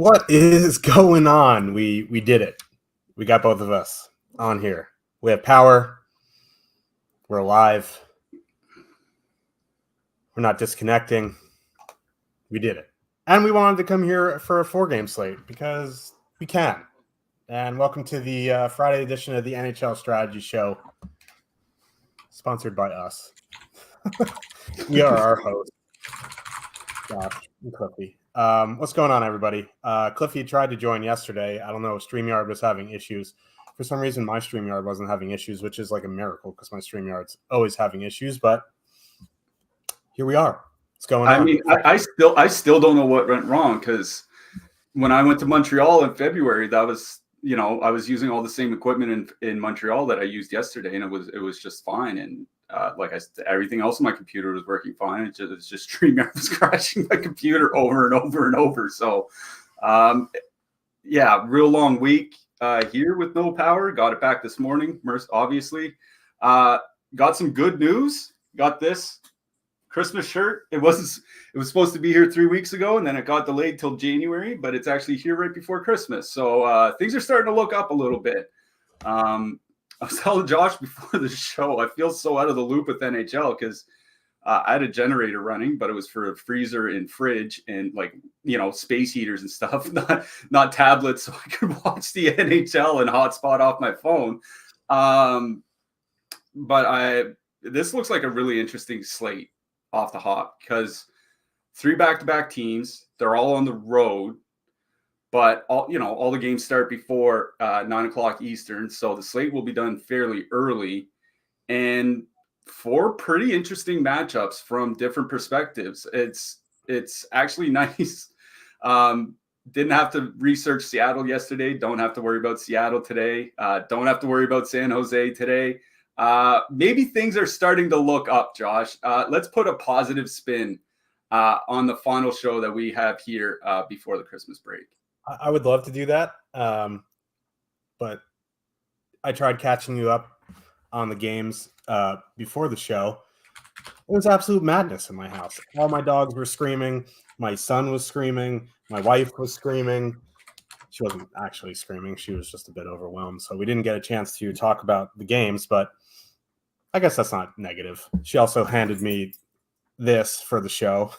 What is going on? We did it. We got both of us on here. We have power. We're alive. We're not disconnecting. We did it. And we wanted to come here for a 4-game slate because we can. And welcome to the Friday edition of the NHL Strategy Show, sponsored by us. We are our hosts, Josh and Cliffy. What's going on, everybody? Cliffy tried to join yesterday. I don't know if StreamYard was having issues. For some reason, my StreamYard wasn't having issues, which is like a miracle because my StreamYard's always having issues. But here we are. What's going on? I mean, I still don't know what went wrong because when I went to Montreal in February, that was, I was using all the same equipment in Montreal that I used yesterday, and it was just fine. And like I said, everything else on my computer was working fine. It's just StreamYard was crashing my computer over and over and over. So, real long week here with no power. Got it back this morning, obviously. Got some good news. Got this Christmas shirt. It was supposed to be here 3 weeks ago, and then it got delayed till January, but it's actually here right before Christmas. So things are starting to look up a little bit. I was telling Josh before the show, I feel so out of the loop with NHL because I had a generator running, but it was for a freezer and fridge and space heaters and stuff, not tablets, so I could watch the NHL and hotspot off my phone. But this looks like a really interesting slate off the hop because 3 back-to-back teams, they're all on the road, but all the games start before 9:00 Eastern, so the slate will be done fairly early, and 4 pretty interesting matchups from different perspectives. It's actually nice. Didn't have to research Seattle yesterday. Don't have to worry about Seattle today. Don't have to worry about San Jose today. Maybe things are starting to look up, Josh. Let's put a positive spin on the final show that we have here before the Christmas break. I would love to do that, but I tried catching you up on the games before the show. It was absolute madness in my house. All my dogs were screaming. My son was screaming. My wife was screaming. She wasn't actually screaming. She was just a bit overwhelmed. So we didn't get a chance to talk about the games, but I guess that's not negative. She also handed me this for the show.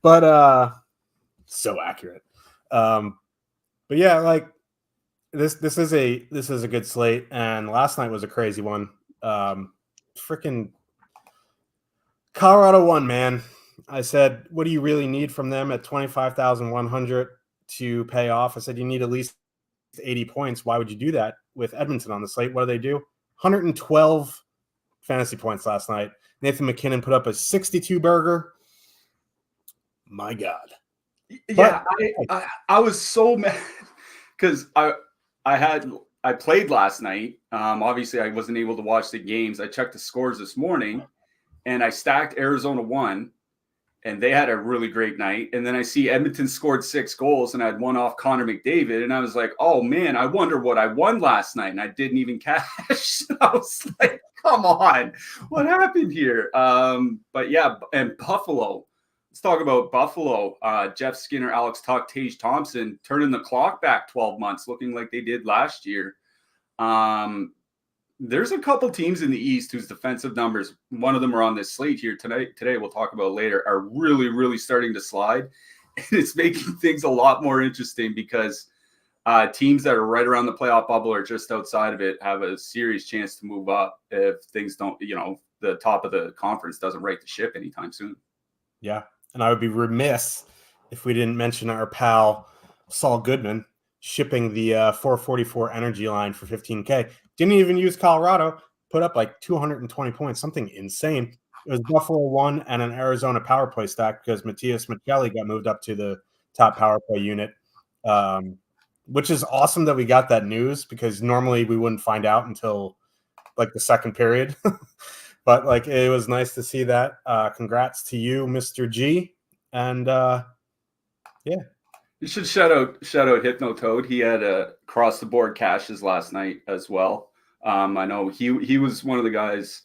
But so accurate. But yeah, like this is a good slate, and last night was a crazy one. Freaking Colorado won, man. I said, what do you really need from them at 25,100 to pay off? I said, you need at least 80 points. Why would you do that with Edmonton on the slate? What do they do? 112 fantasy points last night. Nathan McKinnon put up a 62 burger. My God. Yeah, I was so mad because I played last night. Obviously, I wasn't able to watch the games. I checked the scores this morning, and I stacked Arizona 1, and they had a really great night. And then I see Edmonton scored 6 goals, and I had one off Connor McDavid, and I was like, oh, man, I wonder what I won last night, and I didn't even cash. I was like, come on, what happened here? But yeah, and Buffalo. Let's talk about Buffalo. Jeff Skinner, Alex Tuch, Tage Thompson turning the clock back 12 months, looking like they did last year. There's a couple teams in the East whose defensive numbers, one of them are on this slate here today we'll talk about later, are really, really starting to slide. And it's making things a lot more interesting because teams that are right around the playoff bubble or just outside of it have a serious chance to move up if things don't, the top of the conference doesn't right the ship anytime soon. Yeah. And I would be remiss if we didn't mention our pal Saul Goodman shipping the 444 energy line for 15K. Didn't even use Colorado, put up like 220 points, something insane. It was Buffalo 1 and an Arizona power play stack because Matthias Machelli got moved up to the top power play unit, which is awesome that we got that news because normally we wouldn't find out until like the second period. But like it was nice to see that. Congrats to you, Mr. G. And yeah. You should shout out Hypnotoad. He had across the board cashes last night as well. I know he was one of the guys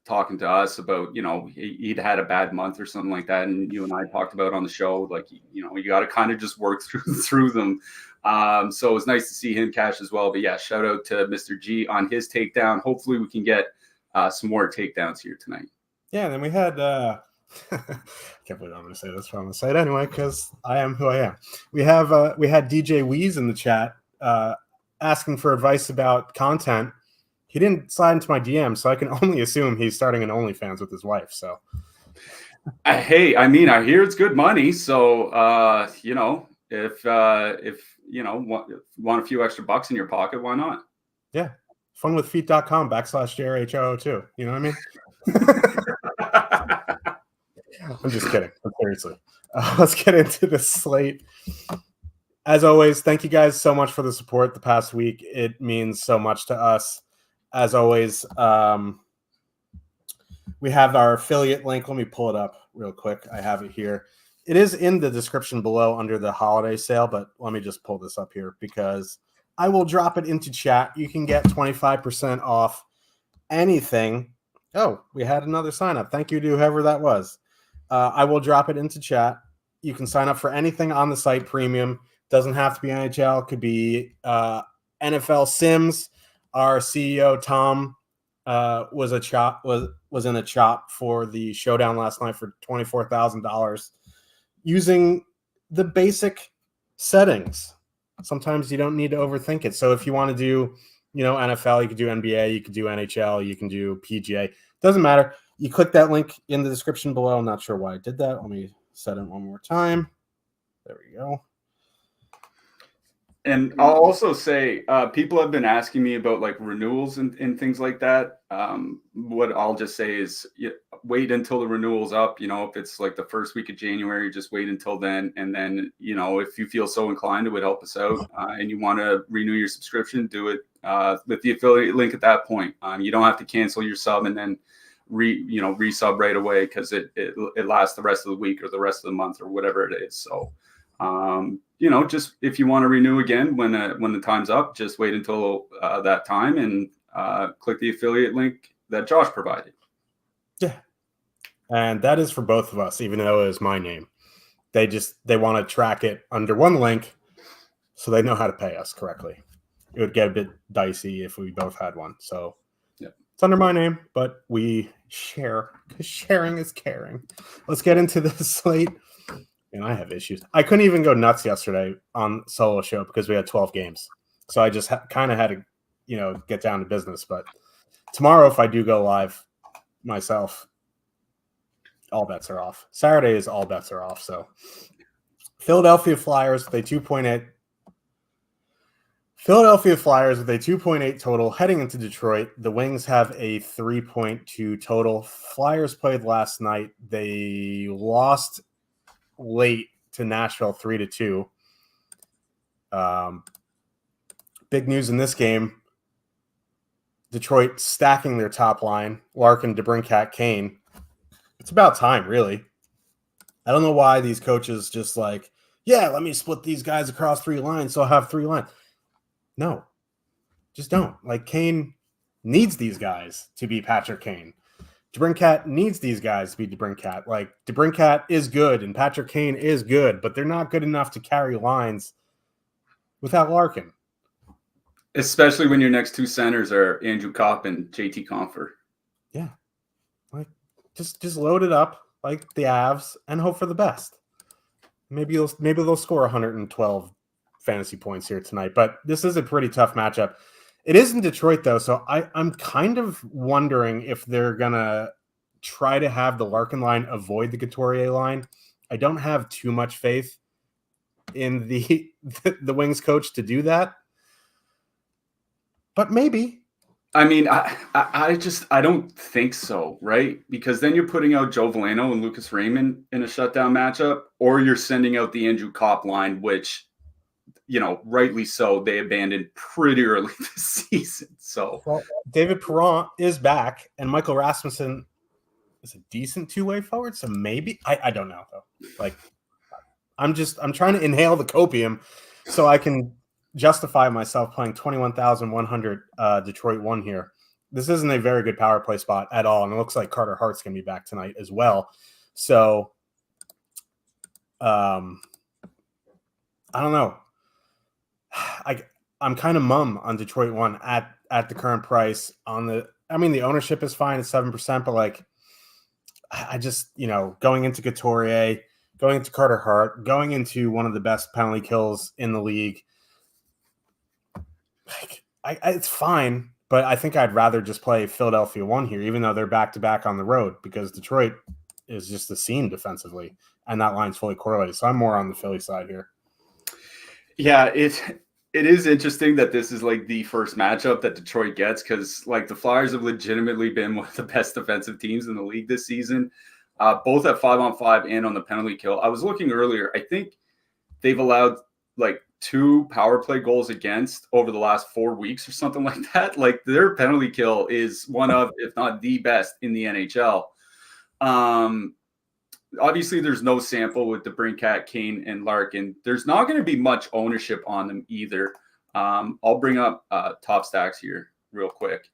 talking to us about, he'd had a bad month or something like that. And you and I talked about on the show, like, you got to kind of just work through them. So it was nice to see him cash as well. But yeah, shout out to Mr. G on his takedown. Hopefully we can get some more takedowns here tonight. Yeah, and then we had I can't believe I'm going to say this, but I'm going to say it anyway because I am who I am. We had DJ Weeze in the chat asking for advice about content. He didn't slide into my DM, so I can only assume he's starting an OnlyFans with his wife. So, hey, I mean, I hear it's good money. So, if want a few extra bucks in your pocket, why not? Yeah, funwithfeet.com/JRH002. You know what I mean? I'm just kidding. Seriously. Let's get into the slate. As always, thank you guys so much for the support the past week. It means so much to us. As always, we have our affiliate link. Let me pull it up real quick. I have it here. It is in the description below under the holiday sale, but let me just pull this up here because I will drop it into chat. You can get 25% off anything. Oh, we had another sign up. Thank you to whoever that was. I will drop it into chat. You can sign up for anything on the site premium. Doesn't have to be NHL. Could be NFL Sims. Our CEO Tom was in a chop for the showdown last night for $24,000 using the basic settings. Sometimes you don't need to overthink it. So if you want to do, NFL, you could do NBA, you could do NHL, you can do PGA. Doesn't matter. You click that link in the description below. I'm not sure why I did that. Let me set it one more time. There we go. And I'll also say, people have been asking me about like renewals and things like that. What I'll just say is wait until the renewal's up. If it's like the first week of January, just wait until then. And then, if you feel so inclined, it would help us out and you want to renew your subscription, do it with the affiliate link at that point. You don't have to cancel your sub and then resub right away because it lasts the rest of the week or the rest of the month or whatever it is. So, just if you want to renew again when the time's up, just wait until that time and click the affiliate link that Josh provided. Yeah, and that is for both of us, even though it is my name. They want to track it under one link so they know how to pay us correctly. It would get a bit dicey if we both had one. So yeah, it's under my name, but we share because sharing is caring. Let's get into the slate. And I have issues. I couldn't even go nuts yesterday on solo show because we had 12 games. So I just kind of had to, get down to business. But tomorrow, if I do go live myself, all bets are off. Saturday is all bets are off. So Philadelphia Flyers with a 2.8. Philadelphia Flyers with a 2.8 total heading into Detroit. The Wings have a 3.2 total. Flyers played last night. They lost late to Nashville 3-2. Big news in this game. Detroit stacking their top line. Larkin, DeBrincat, Kane. It's about time, really. I don't know why these coaches just like, yeah, let me split these guys across three lines so I'll have three lines. No, just don't. Like, Kane needs these guys to be Patrick Kane. DeBrincat needs these guys to be DeBrincat. Like, DeBrincat is good and Patrick Kane is good, but they're not good enough to carry lines without Larkin. Especially when your next two centers are Andrew Kopp and JT Compher. Yeah. Like, just load it up like the Avs and hope for the best. Maybe they'll score 112 fantasy points here tonight, but this is a pretty tough matchup. It is in Detroit, though, so I'm kind of wondering if they're going to try to have the Larkin line avoid the Couturier line. I don't have too much faith in the Wings coach to do that, but maybe. I mean, I don't think so, right? Because then you're putting out Joe Veleno and Lucas Raymond in a shutdown matchup, or you're sending out the Andrew Kopp line, which – rightly so, they abandoned pretty early this season. So David Perron is back, and Michael Rasmussen is a decent two-way forward. So maybe I don't know though. Like, I'm trying to inhale the copium so I can justify myself playing 21,100 Detroit 1 here. this isn't a very good power play spot at all. And it looks like Carter Hart's going to be back tonight as well. So I don't know. I'm kind of mum on Detroit 1 at the current price. The ownership is fine at 7%, but like, I just, going into Couturier, going into Carter Hart, going into one of the best penalty kills in the league, like, it's fine, but I think I'd rather just play Philadelphia 1 here, even though they're back-to-back on the road, because Detroit is just a scene defensively, and that line's fully correlated. So I'm more on the Philly side here. Yeah, it is interesting that this is like the first matchup that Detroit gets, because like the Flyers have legitimately been one of the best defensive teams in the league this season, both at 5-on-5 and on the penalty kill. I was looking earlier. I think they've allowed like 2 power play goals against over the last 4 weeks or something like that. Like their penalty kill is one of, if not the best in the NHL. Obviously, there's no sample with DeBrincat, Kane, and Larkin. There's not going to be much ownership on them either. I'll bring up top stacks here real quick.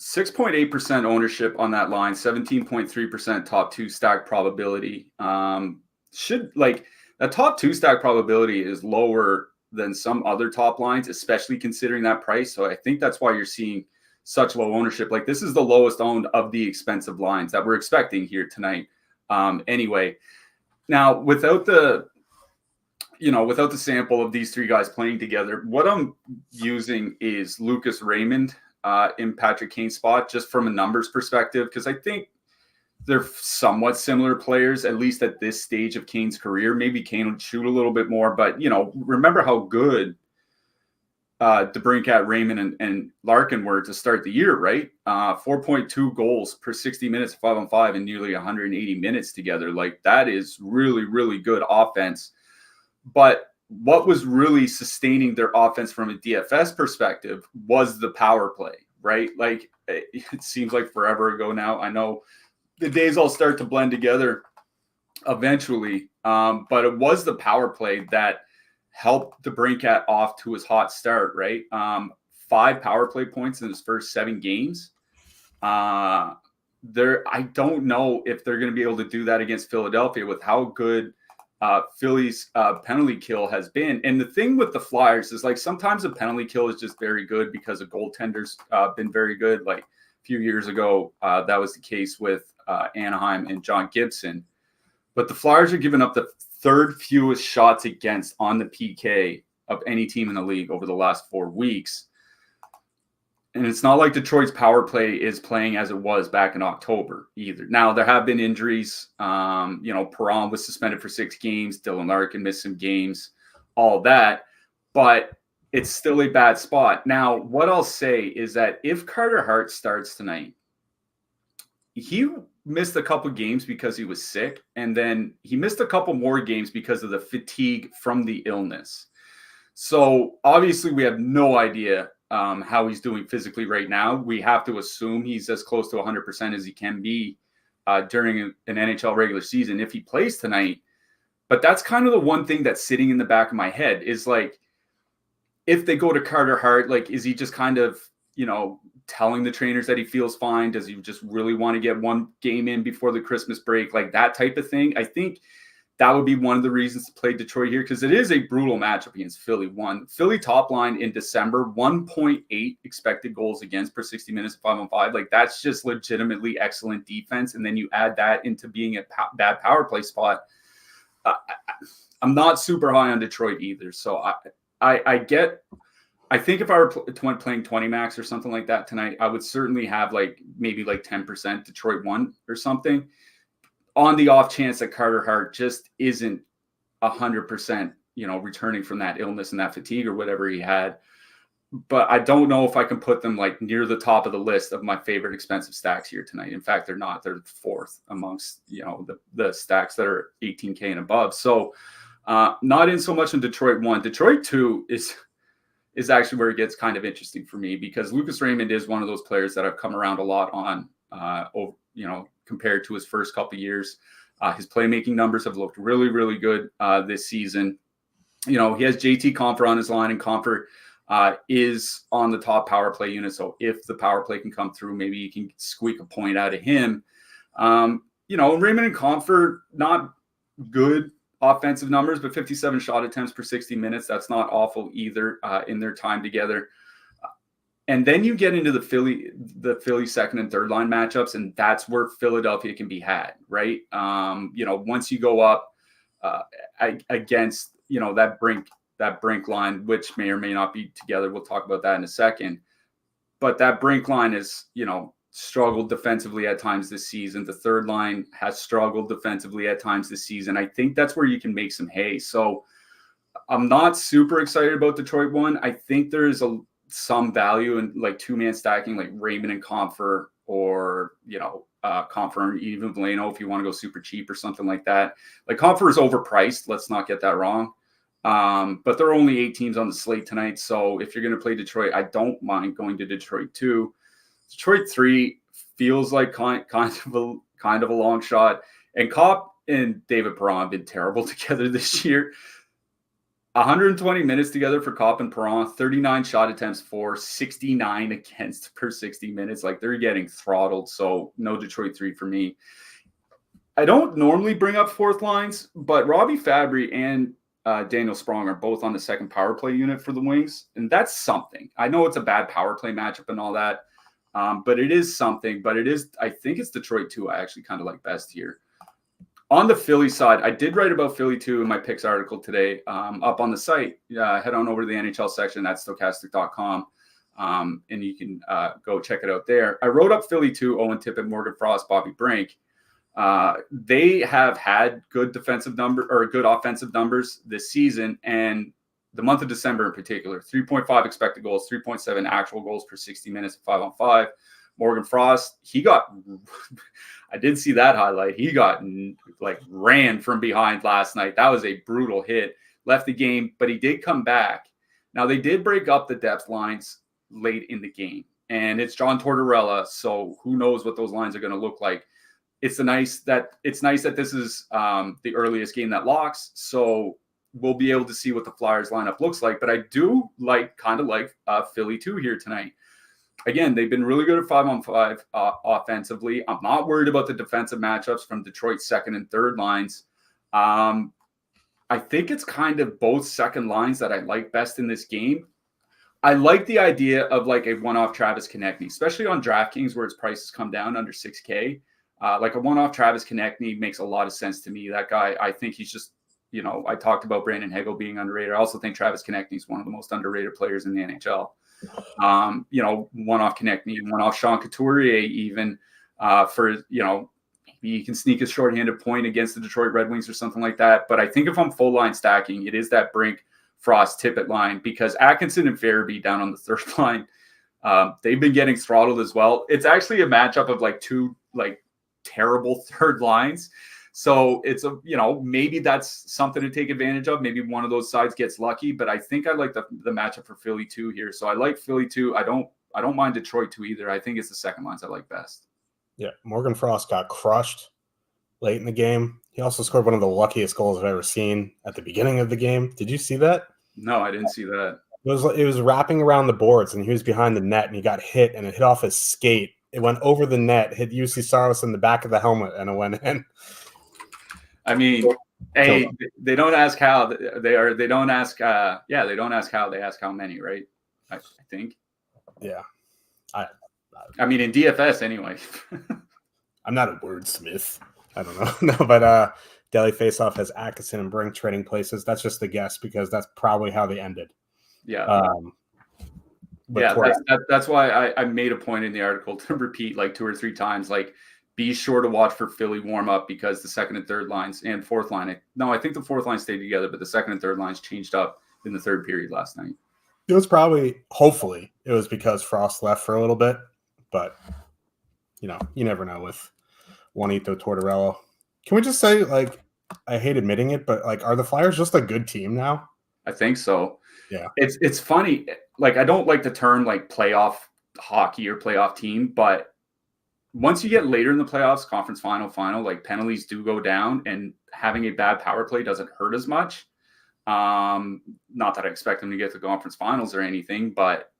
6.8% ownership on that line, 17.3% top 2 stack probability. That top 2 stack probability is lower than some other top lines, especially considering that price. So I think that's why you're seeing such low ownership. Like this is the lowest owned of the expensive lines that we're expecting here tonight. Anyway, now without the sample of these 3 guys playing together, what I'm using is Lucas Raymond in Patrick Kane's spot, just from a numbers perspective, because I think they're somewhat similar players, at least at this stage of Kane's career. Maybe Kane would shoot a little bit more, but remember how good DeBrincat, Raymond, and Larkin were to start the year, right? 4.2 goals per 60 minutes, 5-on-5, and nearly 180 minutes together. Like that is really, really good offense. But what was really sustaining their offense from a DFS perspective was the power play, right? Like it seems like forever ago now. I know the days all start to blend together eventually, but it was the power play that helped DeBrincat off to his hot start, right? 5 power play points in his first 7 games. I don't know if they're going to be able to do that against Philadelphia with how good Philly's penalty kill has been. And the thing with the Flyers is like sometimes a penalty kill is just very good because a goaltender's been very good. Like a few years ago, that was the case with Anaheim and John Gibson. But the Flyers are giving up the 3rd fewest shots against on the PK of any team in the league over the last 4 weeks. And it's not like Detroit's power play is playing as it was back in October either. Now, there have been injuries. Perron was suspended for 6 games. Dylan Larkin missed some games, all that. But it's still a bad spot. Now, what I'll say is that if Carter Hart starts tonight, he missed a couple games because he was sick, and then he missed a couple more games because of the fatigue from the illness. So obviously we have no idea how he's doing physically right now. We have to assume he's as close to 100% as he can be during an NHL regular season if he plays tonight. But that's kind of the one thing that's sitting in the back of my head is like, if they go to Carter Hart, like, is he just kind of, telling the trainers that he feels fine? Does he just really want to get 1 game in before the Christmas break? Like that type of thing. I think that would be one of the reasons to play Detroit here, because it is a brutal matchup against Philly. Philly top line in December, 1.8 expected goals against per 60 minutes, 5-on-5. Like that's just legitimately excellent defense. And then you add that into being a bad power play spot. I'm not super high on Detroit either. So I think if I were playing 20 max or something like that tonight, I would certainly have maybe 10% Detroit 1 or something, on the off chance that Carter Hart just isn't 100%, returning from that illness and that fatigue or whatever he had. But I don't know if I can put them near the top of the list of my favorite expensive stacks here tonight. In fact, they're not. They're 4th amongst, the stacks that are 18K and above. So not in so much in Detroit 1. Detroit 2 is actually where it gets kind of interesting for me, because Lucas Raymond is one of those players that I've come around a lot on, compared to his first couple of years. His playmaking numbers have looked really, really good this season. He has JT Compher on his line, and Compher is on the top power play unit. So if the power play can come through, maybe you can squeak a point out of him. Raymond and Comfort, not good offensive numbers, but 57 shot attempts per 60 minutes. That's not awful either in their time together. And then you get into the Philly second and third line matchups, and that's where Philadelphia can be had, right? Once you go up against, that Brink line, which may or may not be together. We'll talk about that in a second. But that Brink line is, struggled defensively at times this season. The third line has struggled defensively at times this season. I think that's where you can make some hay. So I'm not super excited about Detroit one. I think there is some value in like two-man stacking, like Raymond and Comfort, or, Comfort and even Veleno if you want to go super cheap or something like that. Like Comfort is overpriced. Let's not get that wrong. But there are only 8 teams on the slate tonight. So if you're going to play Detroit, I don't mind going to Detroit 2. Detroit 3 feels like kind of a long shot. And Kopp and David Perron have been terrible together this year. 120 minutes together for Kopp and Perron, 39 shot attempts for, 69 against per 60 minutes. Like, they're getting throttled. So no Detroit 3 for me. I don't normally bring up fourth lines, but Robbie Fabry and Daniel Sprong are both on the second power play unit for the Wings. And that's something. I know it's a bad power play matchup and all that. But it is something. But I think it's Detroit 2 I actually kind of like best here. On the Philly side, I did write about Philly 2 in my picks article today up on the site. Head on over to the NHL section at stokastic.com, and you can go check it out there. I wrote up Philly 2, Owen Tippett, Morgan Frost, Bobby Brink. They have had good good offensive numbers this season, and the month of December in particular, 3.5 expected goals, 3.7 actual goals per 60 minutes, 5-on-5. Morgan Frost, I did see that highlight. He got ran from behind last night. That was a brutal hit. Left the game, but he did come back. Now, they did break up the depth lines late in the game, and it's John Tortorella, so who knows what those lines are going to look like. It's nice that this is the earliest game that locks, so we'll be able to see what the Flyers lineup looks like. But I do kind of like Philly 2 here tonight. Again, they've been really good at 5-on-5 offensively. I'm not worried about the defensive matchups from Detroit's second and third lines. I think it's kind of both second lines that I like best in this game. I like the idea of like a one-off Travis Konechny, especially on DraftKings where its prices come down under $6K. Like a one-off Travis Konechny makes a lot of sense to me. That guy, I think he's just, I talked about Brandon Hagel being underrated. I also think Travis Konechny is one of the most underrated players in the NHL. One-off Konechny, one-off Sean Couturier, even for, maybe he can sneak a shorthanded point against the Detroit Red Wings or something like that. But I think if I'm full line stacking, it is that Brink, Frost, Tippett line, because Atkinson and Farabee down on the third line, they've been getting throttled as well. It's actually a matchup of two terrible third lines. So it's maybe that's something to take advantage of. Maybe one of those sides gets lucky, but I think I like the matchup for Philly 2 here. So I like Philly 2. I don't mind Detroit 2 either. I think it's the second lines I like best. Yeah, Morgan Frost got crushed late in the game. He also scored one of the luckiest goals I've ever seen at the beginning of the game. Did you see that? No, I didn't see that. It was wrapping around the boards, and he was behind the net, and he got hit, and it hit off his skate. It went over the net, hit UC Saros in the back of the helmet, and it went in. I mean, hey, they don't ask how they are. They don't ask. They don't ask how. They ask how many, right? I think. Yeah. I mean, in DFS anyway. I'm not a wordsmith. I don't know. No, but Daily Faceoff has Atkinson and Brink trading places. That's just a guess because that's probably how they ended. Yeah. That's why I made a point in the article to repeat 2 or 3 times, be sure to watch for Philly warm up because the second and third lines and fourth line. I think the fourth line stayed together, but the second and third lines changed up in the third period last night. It was hopefully it was because Frost left for a little bit, but you never know with Juanito Tortorella. Can we just say, I hate admitting it, but are the Flyers just a good team now? I think so. Yeah. It's funny. I don't like the term playoff hockey or playoff team, but once you get later in the playoffs, conference final, penalties do go down, and having a bad power play doesn't hurt as much. Not that I expect them to get to the conference finals or anything, but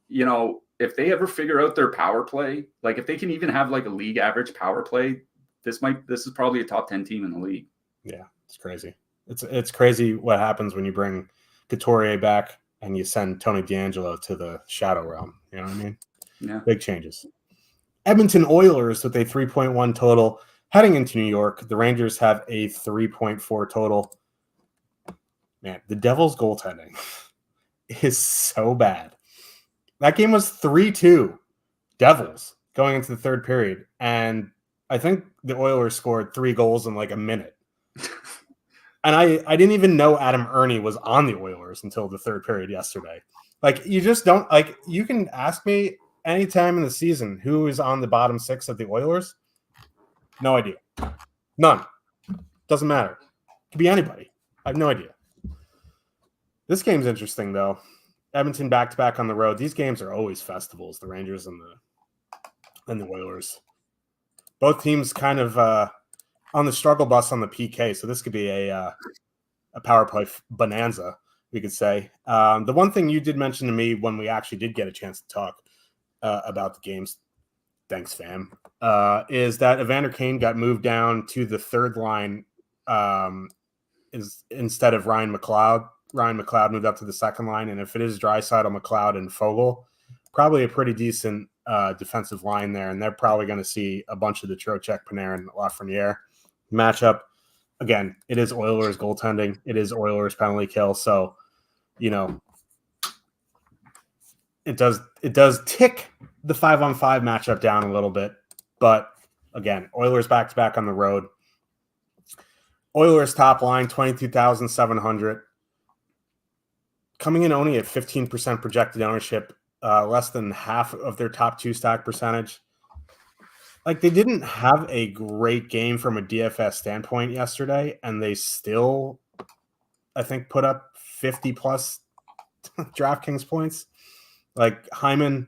if they ever figure out their power play, like if they can even have like a league average power play, this is probably a top 10 team in the league. Yeah, it's crazy. It's crazy what happens when you bring Couturier back and you send Tony DeAngelo to the shadow realm. You know what I mean? Yeah. Big changes. Edmonton Oilers with a 3.1 total heading into New York. The Rangers have a 3.4 total. Man, the Devils' goaltending is so bad. That game was 3-2 Devils going into the third period. And I think the Oilers scored 3 goals in like a minute. And I didn't even know Adam Ernie was on the Oilers until the third period yesterday. Like, you just don't, like, you can ask me anytime in the season who is on the bottom 6 of the Oilers. No idea. None. Doesn't matter. It could be anybody. I have no idea. This game's interesting, though. Edmonton back-to-back on the road. These games are always festivals, the Rangers and the Oilers. Both teams kind of on the struggle bus on the PK, so this could be a power play bonanza, we could say. The one thing you did mention to me when we actually did get a chance to talk about the games, thanks, fam, is that Evander Kane got moved down to the third line instead of Ryan McLeod. Ryan McLeod moved up to the second line, and if it is Draisaitl, McLeod, and Fogle, probably a pretty decent defensive line there, and they're probably going to see a bunch of the Trocheck, Panarin, Lafreniere matchup. Again, it is Oilers goaltending. It is Oilers penalty kill, so, it does tick the 5-on-5 matchup down a little bit, but again, Oilers back-to-back on the road. Oilers top line, 22,700. Coming in only at 15% projected ownership, less than half of their top 2 stack percentage. Like, they didn't have a great game from a DFS standpoint yesterday, and they still, I think, put up 50-plus DraftKings points. Like, Hyman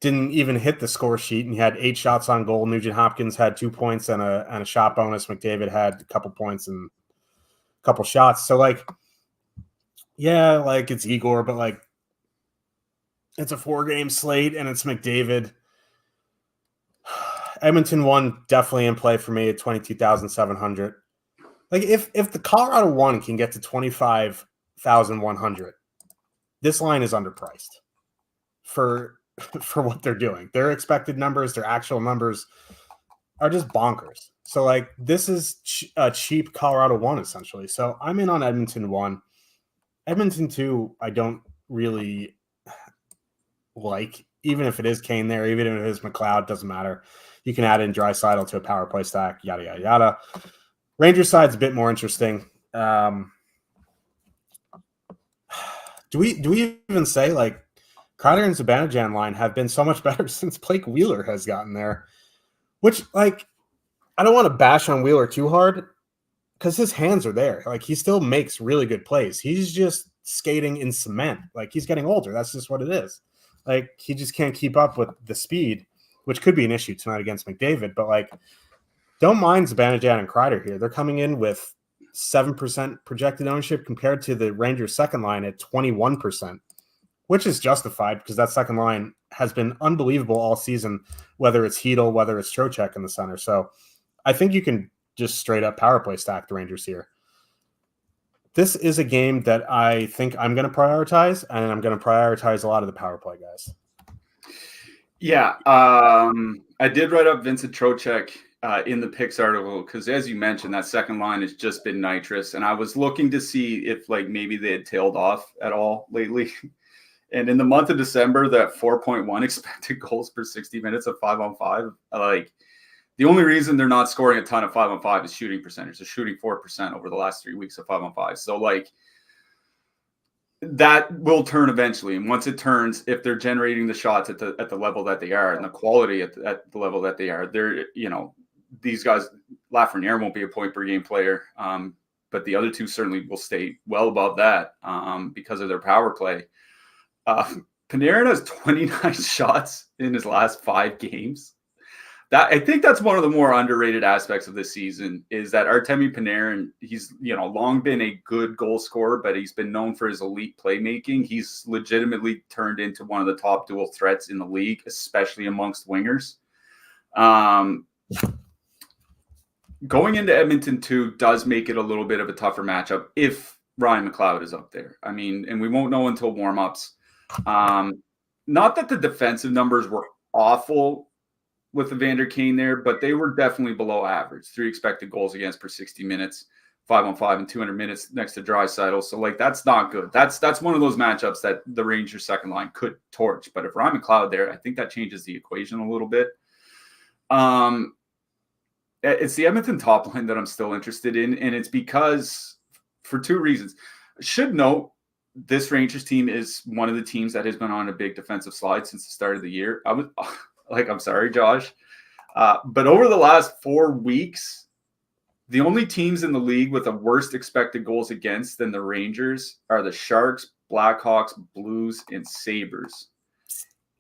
didn't even hit the score sheet, and he had 8 shots on goal. Nugent Hopkins had 2 points and a shot bonus. McDavid had a couple points and a couple shots. So, like, yeah, like, it's Igor, but, like, it's a 4-game slate, and it's McDavid. Edmonton won definitely in play for me at 22,700. Like, if the Colorado one can get to 25,100, this line is underpriced for what they're doing. Their expected numbers, their actual numbers are just bonkers. So, like, this is a cheap Colorado one, essentially. So I'm in on Edmonton 1. Edmonton 2, I don't really like, even if it is Kane there, even if it is McLeod, doesn't matter. You can add in Draisaitl to a power play stack, yada, yada, yada. Rangers side's a bit more interesting. Do we even say, like, Kreider and Zibanejad line have been so much better since Blake Wheeler has gotten there, which, like, I don't want to bash on Wheeler too hard because his hands are there. Like, he still makes really good plays. He's just skating in cement. Like, he's getting older. That's just what it is. Like, he just can't keep up with the speed, which could be an issue tonight against McDavid. But, like, don't mind Zibanejad and Kreider here. They're coming in with 7% projected ownership compared to the Rangers' second line at 21%, which is justified because that second line has been unbelievable all season, whether it's Hedl, whether it's Trocheck in the center. So I think you can just straight up power play stack the Rangers here. This is a game that I think I'm going to prioritize, and I'm going to prioritize a lot of the power play guys. Yeah, I did write up Vincent Trocheck in the picks article because, as you mentioned, that second line has just been nitrous, and I was looking to see if, like, maybe they had tailed off at all lately. And in the month of December, that 4.1 expected goals per 60 minutes of 5-on-5, like, the only reason they're not scoring a ton of 5-on-5 is shooting percentage. They're shooting 4% over the last 3 weeks of 5-on-5. So, like, that will turn eventually. And once it turns, if they're generating the shots at the level that they are and the quality at the level that they are, they're, these guys, Lafreniere won't be a point per game player, but the other two certainly will stay well above that because of their power play. Panarin has 29 shots in his last 5 games. I think that's one of the more underrated aspects of this season is that Artemi Panarin, he's, long been a good goal scorer, but he's been known for his elite playmaking. He's legitimately turned into one of the top dual threats in the league, especially amongst wingers. Going into Edmonton too does make it a little bit of a tougher matchup if Ryan McLeod is up there. I mean, and we won't know until warmups. Not that the defensive numbers were awful with Evander Kane there, but they were definitely below average. 3 expected goals against per 60 minutes, 5-on-5 and 200 minutes next to Draisaitl. So like that's not good. That's one of those matchups that the Rangers second line could torch. But if Ryan McLeod there, I think that changes the equation a little bit. It's the Edmonton top line that I'm still interested in, and it's because for 2 reasons. I should note this Rangers team is one of the teams that has been on a big defensive slide since the start of the year. I'm sorry, Josh, but over the last 4 weeks, the only teams in the league with the worst expected goals against than the Rangers are the Sharks, Blackhawks, Blues, and Sabres.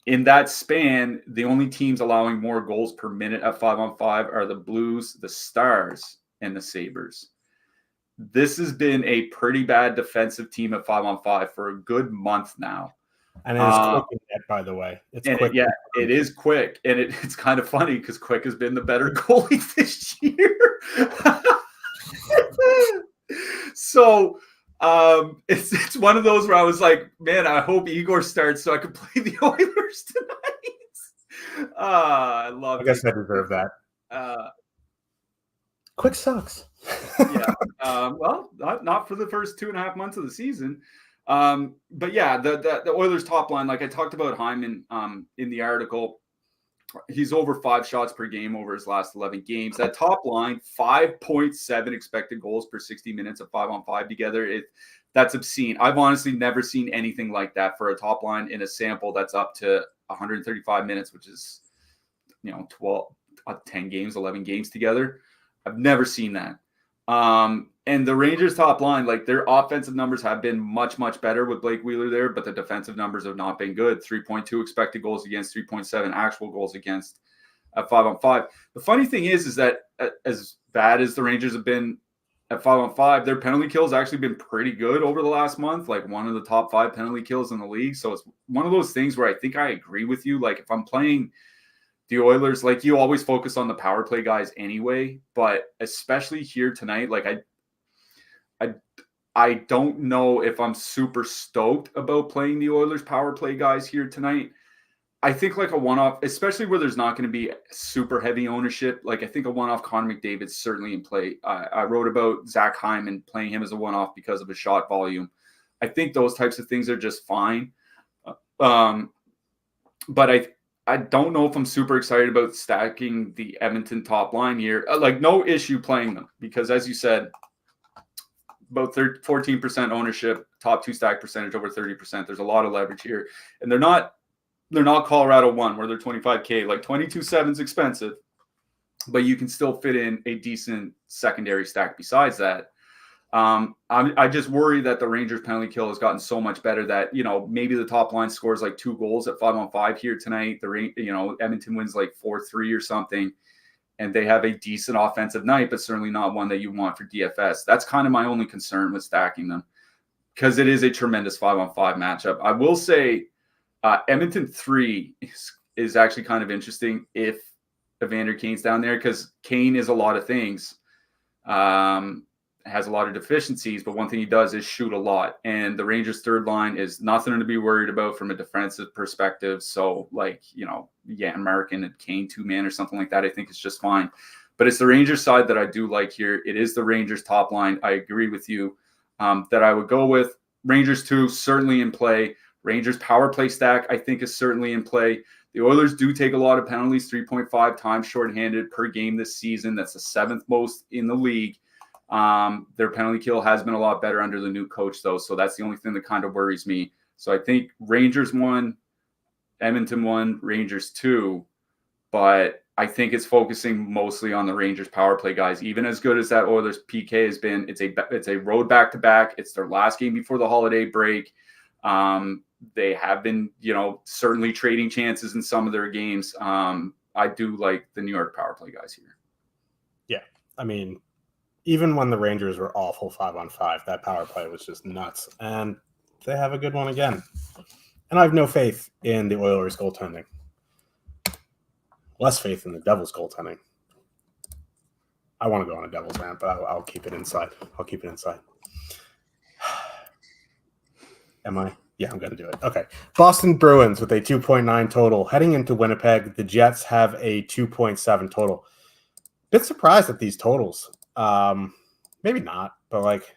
In that span, the only teams allowing more goals per minute at 5-on-5 are the Blues, the Stars, and the Sabres. This has been a pretty bad defensive team at 5-on-5 for a good month now. And it is quick in net, by the way. It's quick. It is quick. And it's kind of funny because Quick has been the better goalie this year. So it's one of those where I was like, man, I hope Igor starts so I can play the Oilers tonight. I love it. I guess I deserve that. Quick sucks. Well, not for the first 2.5 months of the season. But yeah, the Oilers top line, like I talked about Hyman in the article, he's over 5 shots per game over his last 11 games. That top line, 5.7 expected goals per 60 minutes of 5-on-5 together. That's obscene. I've honestly never seen anything like that for a top line in a sample that's up to 135 minutes, which is 10 games, 11 games together. I've never seen that. And the Rangers top line, like their offensive numbers have been much, much better with Blake Wheeler there, but the defensive numbers have not been good. 3.2 expected goals against, 3.7 actual goals against at 5-on-5. The funny thing is that as bad as the Rangers have been at 5-on-5, their penalty kills actually been pretty good over the last month, like one of the top 5 penalty kills in the league. So it's one of those things where I think I agree with you. Like if I'm playing the Oilers, like you always focus on the power play guys anyway, but especially here tonight, like I don't know if I'm super stoked about playing the Oilers power play guys here tonight. I think like a one-off, especially where there's not going to be super heavy ownership. Like I think a one-off Connor McDavid's certainly in play. I wrote about Zach Hyman playing him as a one-off because of his shot volume. I think those types of things are just fine. But I don't know if I'm super excited about stacking the Edmonton top line here. Like no issue playing them because as you said, about 14% ownership, top 2 stack percentage over 30%. There's a lot of leverage here. And they're not Colorado 1 where they're 25K. Like 22.7 is expensive, but you can still fit in a decent secondary stack besides that. I just worry that the Rangers penalty kill has gotten so much better that, maybe the top line scores like 2 goals at 5-on-5 here tonight. Edmonton wins like 4-3 or something. And they have a decent offensive night, but certainly not one that you want for DFS. That's kind of my only concern with stacking them because it is a tremendous 5-on-5 matchup. I will say Edmonton 3 is actually kind of interesting if Evander Kane's down there because Kane is a lot of things. Has a lot of deficiencies, but one thing he does is shoot a lot. And the Rangers third line is nothing to be worried about from a defensive perspective. So American and Kane 2-man or something like that, I think it's just fine. But it's the Rangers side that I do like here. It is the Rangers top line. I agree with you that I would go with Rangers 2 certainly in play. Rangers power play stack I think is certainly in play. The Oilers do take a lot of penalties, 3.5 times shorthanded per game this season. That's the 7th most in the league. Their penalty kill has been a lot better under the new coach, though. So that's the only thing that kind of worries me. So I think Rangers 1, Edmonton 1, Rangers 2. But I think it's focusing mostly on the Rangers power play guys. Even as good as that Oilers PK has been, it's a road back-to-back. It's their last game before the holiday break. They have been, certainly trading chances in some of their games. I do like the New York power play guys here. Yeah. I mean, even when the Rangers were awful 5-on-5, that power play was just nuts. And they have a good one again. And I have no faith in the Oilers goaltending. Less faith in the Devils goaltending. I want to go on a Devils rant, but I'll keep it inside. Am I? Yeah, I'm going to do it. Okay. Boston Bruins with a 2.9 total. Heading into Winnipeg, the Jets have a 2.7 total. Bit surprised at these totals. Maybe not, but like,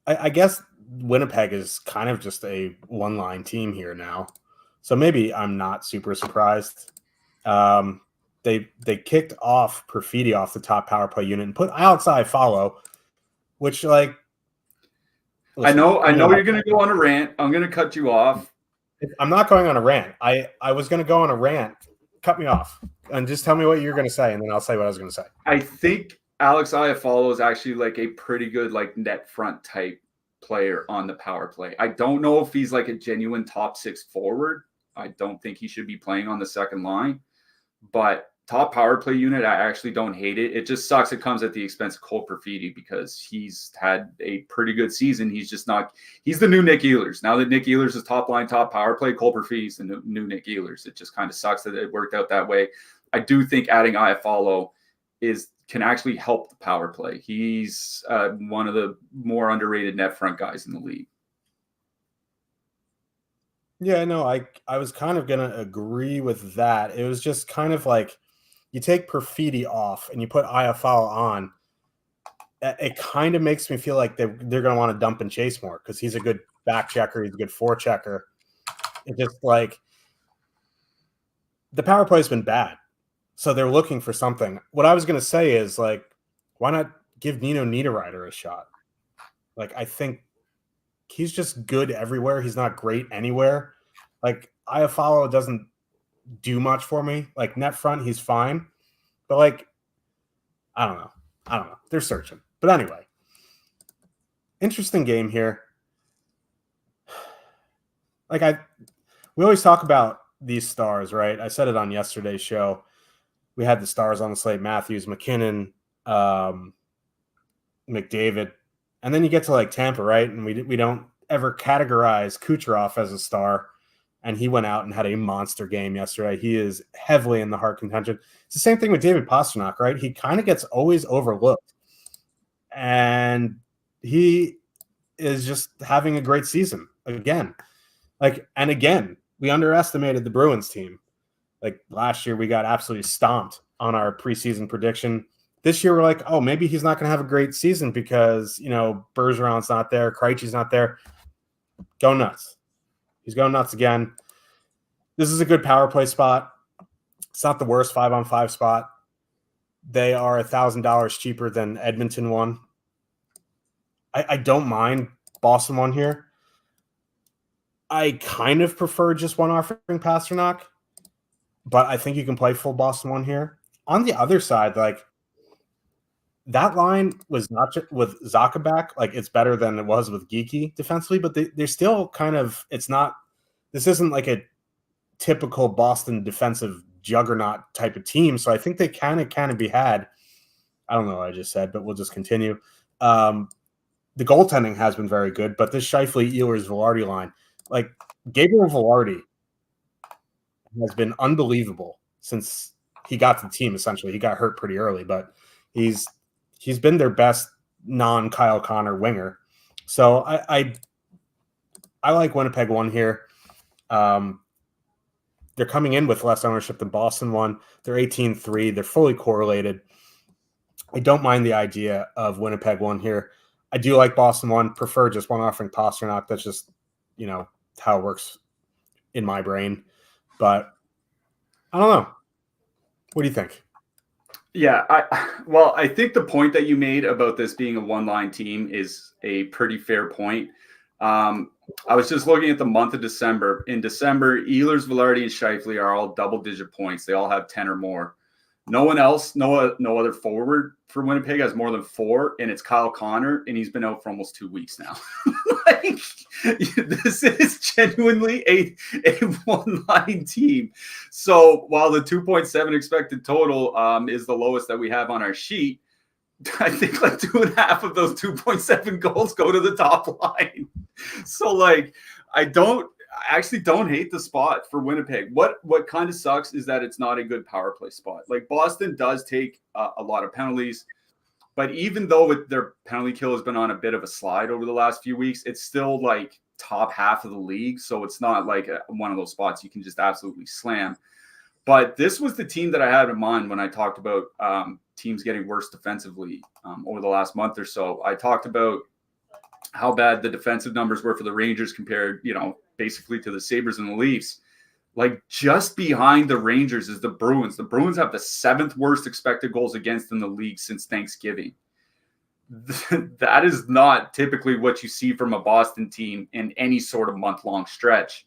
I guess Winnipeg is kind of just a one-line team here now. So maybe I'm not super surprised. They kicked off Perfidi off the top power play unit and put outside follow, which like, listen, I know you're going to go on a rant. I'm going to cut you off. I'm not going on a rant. I was going to go on a rant. Cut me off and just tell me what you're going to say, and then I'll say what I was going to say. I think Alex Iafallo is actually like a pretty good like net front type player on the power play. I don't know if he's like a genuine top 6 forward. I don't think he should be playing on the second line, but top power play unit, I actually don't hate it. It just sucks it comes at the expense of Cole Perfidi because he's had a pretty good season. He's just not – he's the new Nick Ehlers. Now that Nick Ehlers is top line, top power play, Cole Perfidi's the new Nick Ehlers. It just kind of sucks that it worked out that way. I do think adding Iafallo can actually help the power play. He's one of the more underrated net front guys in the league. Yeah, no, I was kind of going to agree with that. It was just kind of like – you take Perfidi off and you put Iafallo on, it kind of makes me feel like they're going to want to dump and chase more because he's a good back checker. He's a good forechecker. It's just like the power play has been bad. So they're looking for something. What I was going to say is like, why not give Nino Niederreiter a shot? Like, I think he's just good everywhere. He's not great anywhere. Like Iafallo doesn't do much for me. Like net front, he's fine. But like, I don't know. They're searching. But anyway, interesting game here. Like we always talk about these stars, right? I said it on yesterday's show. We had the stars on the slate: Matthews, McKinnon, McDavid, and then you get to like Tampa, right? And we don't ever categorize Kucherov as a star. And he went out and had a monster game yesterday. He is heavily in the Hart contention. It's the same thing with David Pastrnak, right? He kind of gets always overlooked. And he is just having a great season again. And again, we underestimated the Bruins team. Like last year, we got absolutely stomped on our preseason prediction. This year, we're like, oh, maybe he's not going to have a great season because, Bergeron's not there. Krejci's not there. Go nuts. He's going nuts again. This is a good power play spot. It's not the worst 5-on-5 spot. They are $1,000 cheaper than Edmonton one. I don't mind Boston one here. I kind of prefer just one offering Pastrnak, but I think you can play full Boston one here. On the other side, like that line was not just with Zaka back. Like it's better than it was with Geeky defensively, but they're still kind of, this isn't like a typical Boston defensive juggernaut type of team. So I think they kind of be had. I don't know what I just said, but we'll just continue. The goaltending has been very good, but this Scheifele, Ehlers, Velarde line, like Gabriel Velarde has been unbelievable since he got to the team. Essentially, he got hurt pretty early, but he's been their best non-Kyle Connor winger. So I like Winnipeg one here. They're coming in with less ownership than Boston one. They're 18-3. They're fully correlated. I don't mind the idea of Winnipeg one here. I do like Boston one. Prefer just one offering Pastrnak. That's just, how it works in my brain. But I don't know. What do you think? Yeah, I think the point that you made about this being a one-line team is a pretty fair point. I was just looking at the month of December. In December, Ehlers, Velarde, and Scheifele are all double-digit points. They all have 10 or more. No one else, no other forward for Winnipeg has more than 4, and it's Kyle Connor, and he's been out for almost 2 weeks now. Like, this is genuinely a one-line team. So while the 2.7 expected total is the lowest that we have on our sheet, I think like 2.5 of those 2.7 goals go to the top line. So like, I actually don't hate the spot for Winnipeg. What kind of sucks is that it's not a good power play spot. Like, Boston does take a lot of penalties, but even though their penalty kill has been on a bit of a slide over the last few weeks, it's still like top half of the league. So it's not like one of those spots you can just absolutely slam. But this was the team that I had in mind when I talked about teams getting worse defensively over the last month or so. I talked about how bad the defensive numbers were for the Rangers compared, basically to the Sabres and the Leafs. Like, just behind the Rangers is the Bruins. The Bruins have the 7th worst expected goals against in the league since Thanksgiving. That is not typically what you see from a Boston team in any sort of month-long stretch.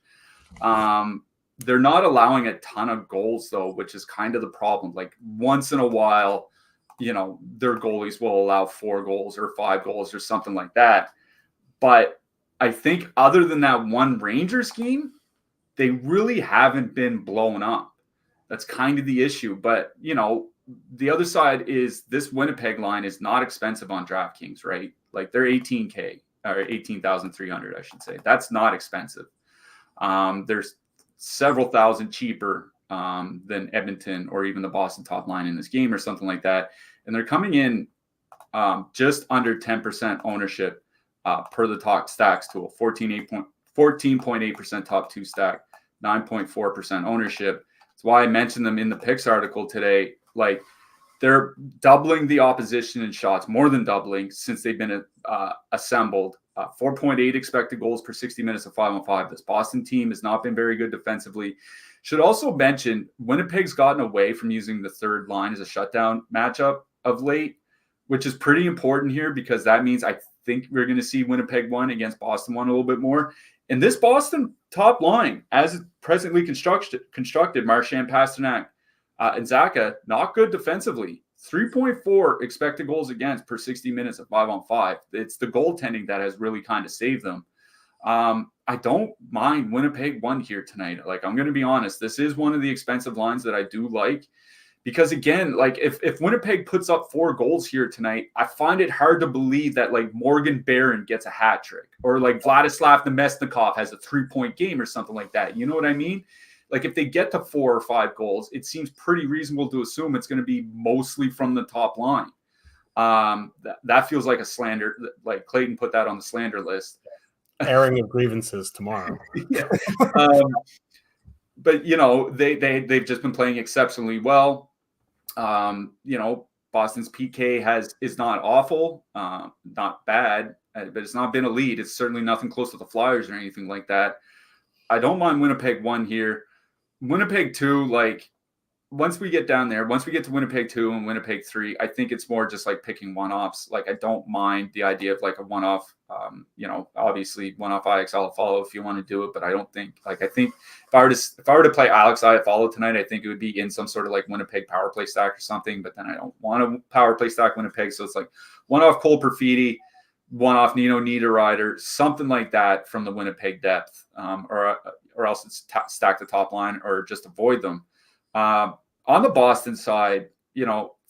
They're not allowing a ton of goals, though, which is kind of the problem. Like, once in a while, their goalies will allow 4 goals or 5 goals or something like that. But I think other than that one Rangers game, they really haven't been blown up. That's kind of the issue. But, the other side is this Winnipeg line is not expensive on DraftKings, right? Like, they're $18K or 18,300, I should say. That's not expensive. There's several thousand cheaper than Edmonton or even the Boston top line in this game or something like that. And they're coming in just under 10% ownership per the top stacks tool, 14.8% top 2 stack, 9.4% ownership. That's why I mentioned them in the picks article today. Like, they're doubling the opposition in shots, more than doubling since they've been assembled. 4.8 expected goals per 60 minutes of 5-on-5. This Boston team has not been very good defensively. Should also mention, Winnipeg's gotten away from using the third line as a shutdown matchup of late, which is pretty important here because that means I think we're going to see Winnipeg 1 against Boston 1 a little bit more. And this Boston top line, as presently constructed, Marchand, Pasternak, and Zacha, not good defensively. 3.4 expected goals against per 60 minutes of 5-on-5. It's the goaltending that has really kind of saved them. I don't mind Winnipeg 1 here tonight. Like, I'm going to be honest, this is one of the expensive lines that I do like. Because again, like if Winnipeg puts up 4 goals here tonight, I find it hard to believe that like Morgan Barron gets a hat trick or like Vladislav Nemesnikov has a 3-point game or something like that. You know what I mean? Like, if they get to 4 or 5 goals, it seems pretty reasonable to assume it's going to be mostly from the top line. That feels like a slander. Like, Clayton put that on the slander list. Airing of grievances tomorrow. Yeah. But they've just been playing exceptionally well. Boston's PK is not awful, not bad, but it's not been elite. It's certainly nothing close to the Flyers or anything like that. I don't mind Winnipeg 1 here. Winnipeg 2, like, once we get down there, once we get to Winnipeg 2 and Winnipeg 3, I think it's more just like picking one-offs. Like, I don't mind the idea of like a one-off, obviously one-off Alex Iafallo if you want to do it, but I don't think, like, I think if I were to play Alex Iafallo tonight, I think it would be in some sort of like Winnipeg power play stack or something, but then I don't want to power play stack Winnipeg. So it's like one-off Cole Perfidi, one-off Nino Niederreiter, something like that from the Winnipeg depth, or else it's stack the top line or just avoid them. On the Boston side,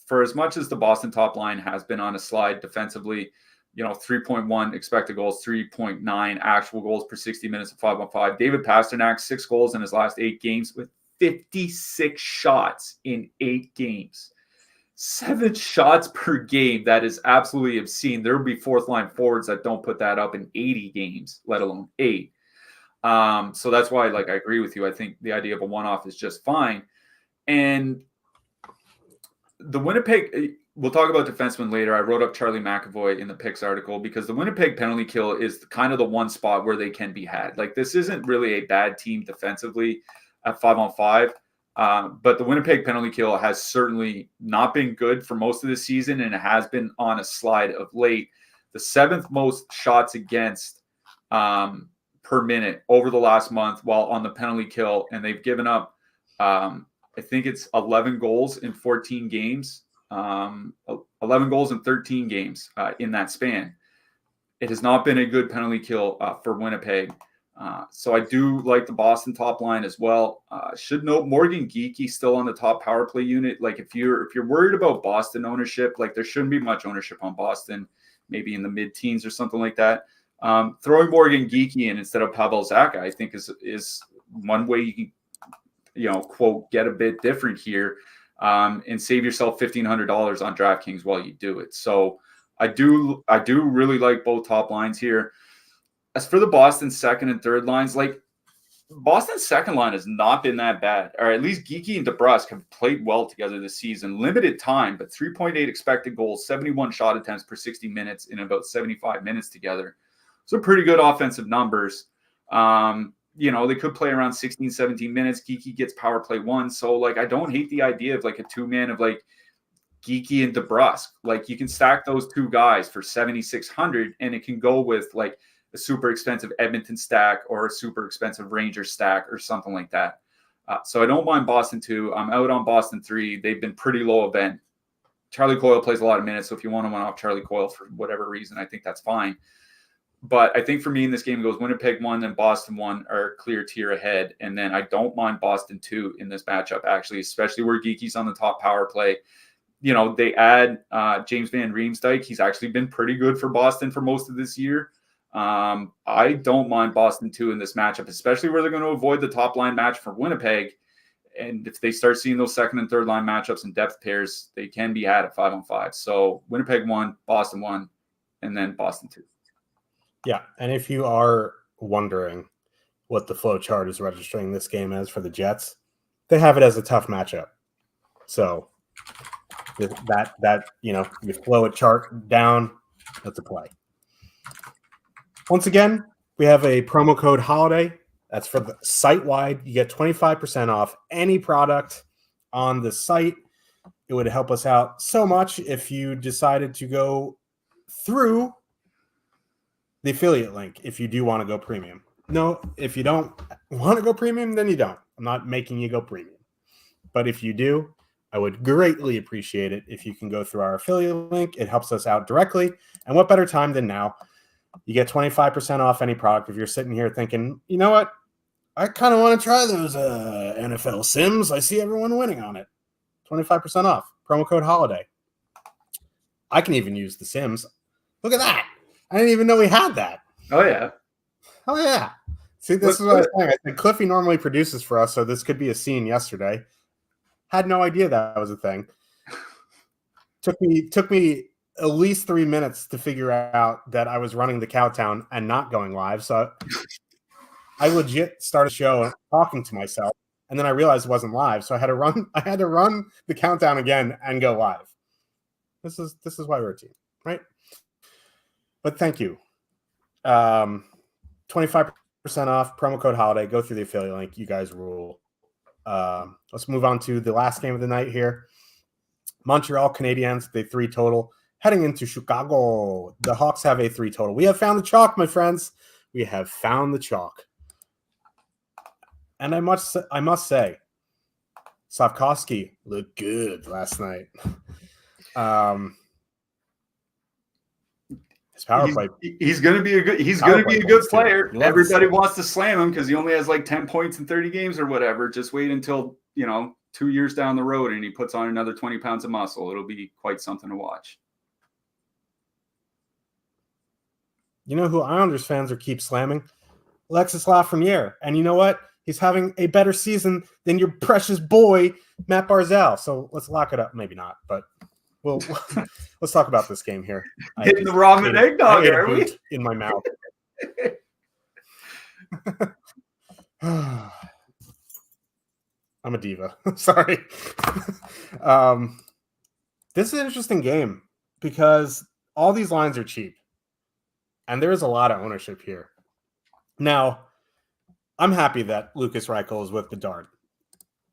for as much as the Boston top line has been on a slide defensively, 3.1 expected goals, 3.9 actual goals per 60 minutes of 5-on-5. David Pasternak, 6 goals in his last 8 games with 56 shots in 8 games. 7 shots per game. That is absolutely obscene. There will be 4th line forwards that don't put that up in 80 games, let alone 8. So that's why, like, I agree with you. I think the idea of a one-off is just fine. And the Winnipeg, we'll talk about defensemen later. I wrote up Charlie McAvoy in the picks article because the Winnipeg penalty kill is kind of the one spot where they can be had. Like, this isn't really a bad team defensively at 5-on-5. But the Winnipeg penalty kill has certainly not been good for most of the season, and it has been on a slide of late. The 7th most shots against per minute over the last month while on the penalty kill, and they've given up I think it's 11 goals in 14 games, 11 goals in 13 games in that span. It has not been a good penalty kill for Winnipeg. So I do like the Boston top line as well. Should note Morgan Geekie still on the top power play unit. Like if you're worried about Boston ownership, like there shouldn't be much ownership on Boston, maybe in the mid-teens or something like that. Throwing Morgan Geekie in instead of Pavel Zacha, I think is one way you can, quote, get a bit different here and save yourself $1,500 on DraftKings while you do it. So I do really like both top lines here. As for the Boston second and third lines, like Boston's second line has not been that bad, or at least Geekie and DeBrusk have played well together this season. Limited time, but 3.8 expected goals, 71 shot attempts per 60 minutes in about 75 minutes together. So pretty good offensive numbers. They could play around 16, 17 minutes. Geekie gets power play 1. So like, I don't hate the idea of like a 2-man of like Geekie and DeBrusk. Like you can stack those two guys for 7,600 and it can go with like a super expensive Edmonton stack or a super expensive Rangers stack or something like that. So I don't mind Boston 2. I'm out on Boston 3. They've been pretty low event. Charlie Coyle plays a lot of minutes. So if you want to run off Charlie Coyle for whatever reason, I think that's fine. But I think for me in this game, it goes Winnipeg 1 and Boston 1 are clear tier ahead. And then I don't mind Boston 2 in this matchup, actually, especially where Geekie's on the top power play. They add James Van Riemsdyk. He's actually been pretty good for Boston for most of this year. I don't mind Boston 2 in this matchup, especially where they're going to avoid the top line match for Winnipeg. And if they start seeing those second and third line matchups and depth pairs, they can be had at 5-on-5. So Winnipeg 1, Boston 1, and then Boston 2. Yeah, and if you are wondering what the flow chart is registering this game as for the Jets, they have it as a tough matchup. So that you flow a chart down, that's a play. Once again, we have a promo code HOLIDAY. That's for the site-wide. You get 25% off any product on the site. It would help us out so much if you decided to go through the affiliate link if you do want to go premium. No, if you don't want to go premium, then you don't. I'm not making you go premium. But if you do, I would greatly appreciate it if you can go through our affiliate link. It helps us out directly. And what better time than now? You get 25% off any product if you're sitting here thinking, you know what? I kind of want to try those NFL Sims. I see everyone winning on it. 25% off. Promo code HOLIDAY. I can even use the Sims. Look at that. I didn't even know we had that. Oh, yeah. Oh, yeah. See, this is what I was saying. I think Cliffy normally produces for us, so this could be a scene yesterday. Had no idea that was a thing. Took me at least 3 minutes to figure out that I was running the Cowtown and not going live. So I legit started a show talking to myself, and then I realized it wasn't live. So I had to run the Countdown again and go live. This is why we're a team, right? But thank you. 25% off, promo code HOLIDAY. Go through the affiliate link. You guys rule. Let's move on to the last game of the night here. Montreal Canadiens, they 3 total. Heading into Chicago, the Hawks have a 3 total. We have found the chalk, my friends. We have found the chalk. And I must say, Slavkovsky looked good last night. His power play. He's going to be a good player. Everybody wants to slam him because he only has like 10 points in 30 games or whatever. Just wait until 2 years down the road and he puts on another 20 pounds of muscle. It'll be quite something to watch. You know who Islanders fans are keep slamming? Alexis Lafreniere. And you know what? He's having a better season than your precious boy, Matt Barzal. So let's lock it up. Maybe not, but let's talk about this game here. Hitting the ramen eggnog, are we? In my mouth. I'm a diva. Sorry. This is an interesting game because all these lines are cheap. And there is a lot of ownership here. Now, I'm happy that Lucas Reichel is with Bedard.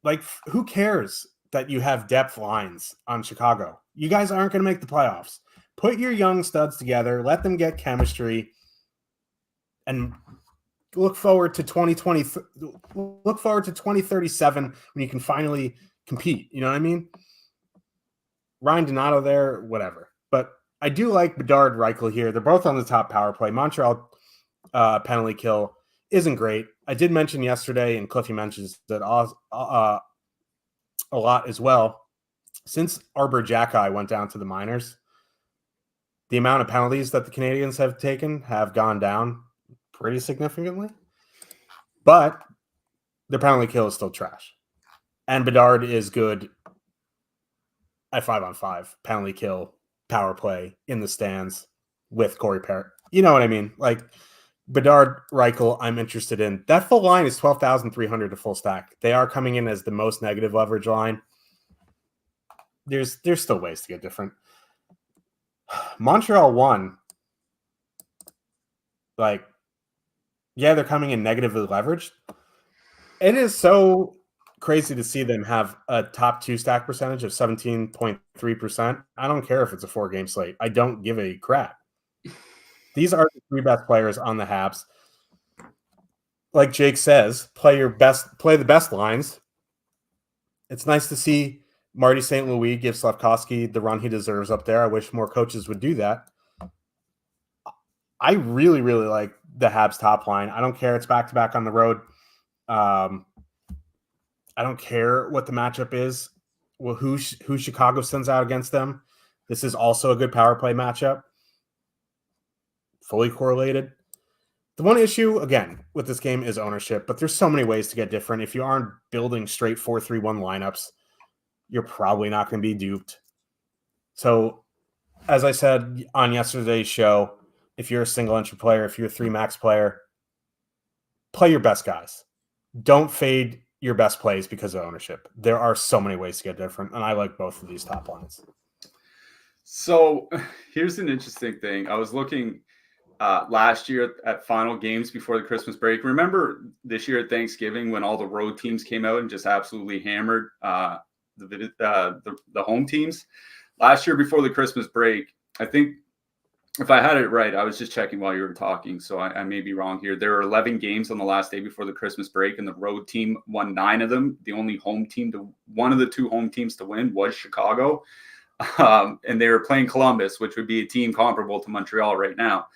Like, who cares that you have depth lines on Chicago? You guys aren't going to make the playoffs. Put your young studs together. Let them get chemistry. And look forward to 2020. Look forward to 2037 when you can finally compete. You know what I mean? Ryan Donato there, whatever. But I do like Bedard, Reichel here. They're both on the top power play. Montreal penalty kill isn't great. I did mention yesterday, and Cliffy mentions that a lot as well. Since Arbor Jacki went down to the minors, the amount of penalties that the Canadiens have taken have gone down pretty significantly. But the penalty kill is still trash. And Bedard is good at 5-on-5, penalty kill, power play, in the stands with Corey Parrott. You know what I mean? Like, Bedard, Reichel, I'm interested in. That full line is 12,300 to full stack. They are coming in as the most negative leverage line. There's still ways to get different. Montreal won. Like, yeah, they're coming in negatively leveraged. It is so crazy to see them have a top 2 stack percentage of 17.3%. I don't care if it's a 4-game slate. I don't give a crap. These are the 3 best players on the Habs. Like Jake says, play the best lines. It's nice to see Marty St. Louis give Slafkovsky the run he deserves up there. I wish more coaches would do that. I really, really like the Habs top line. I don't care. It's back-to-back on the road. I don't care what the matchup is. Well, who Chicago sends out against them. This is also a good power play matchup. Fully correlated. The one issue, again, with this game is ownership, but there's so many ways to get different. If you aren't building straight 4-3-1 lineups, you're probably not going to be duped. So, as I said on yesterday's show, if you're a single entry player, if you're a 3-max player, play your best guys. Don't fade your best plays because of ownership. There are so many ways to get different, and I like both of these top lines. So here's an interesting thing. I was looking last year at final games before the Christmas break. Remember this year at Thanksgiving when all the road teams came out and just absolutely hammered the home teams? Last year before the Christmas break, I think if I had it right, I was just checking while you were talking, so I may be wrong here. There were 11 games on the last day before the Christmas break, and the road team won 9 of them. The only one of the 2 home teams to win was Chicago. And they were playing Columbus, which would be a team comparable to Montreal right now.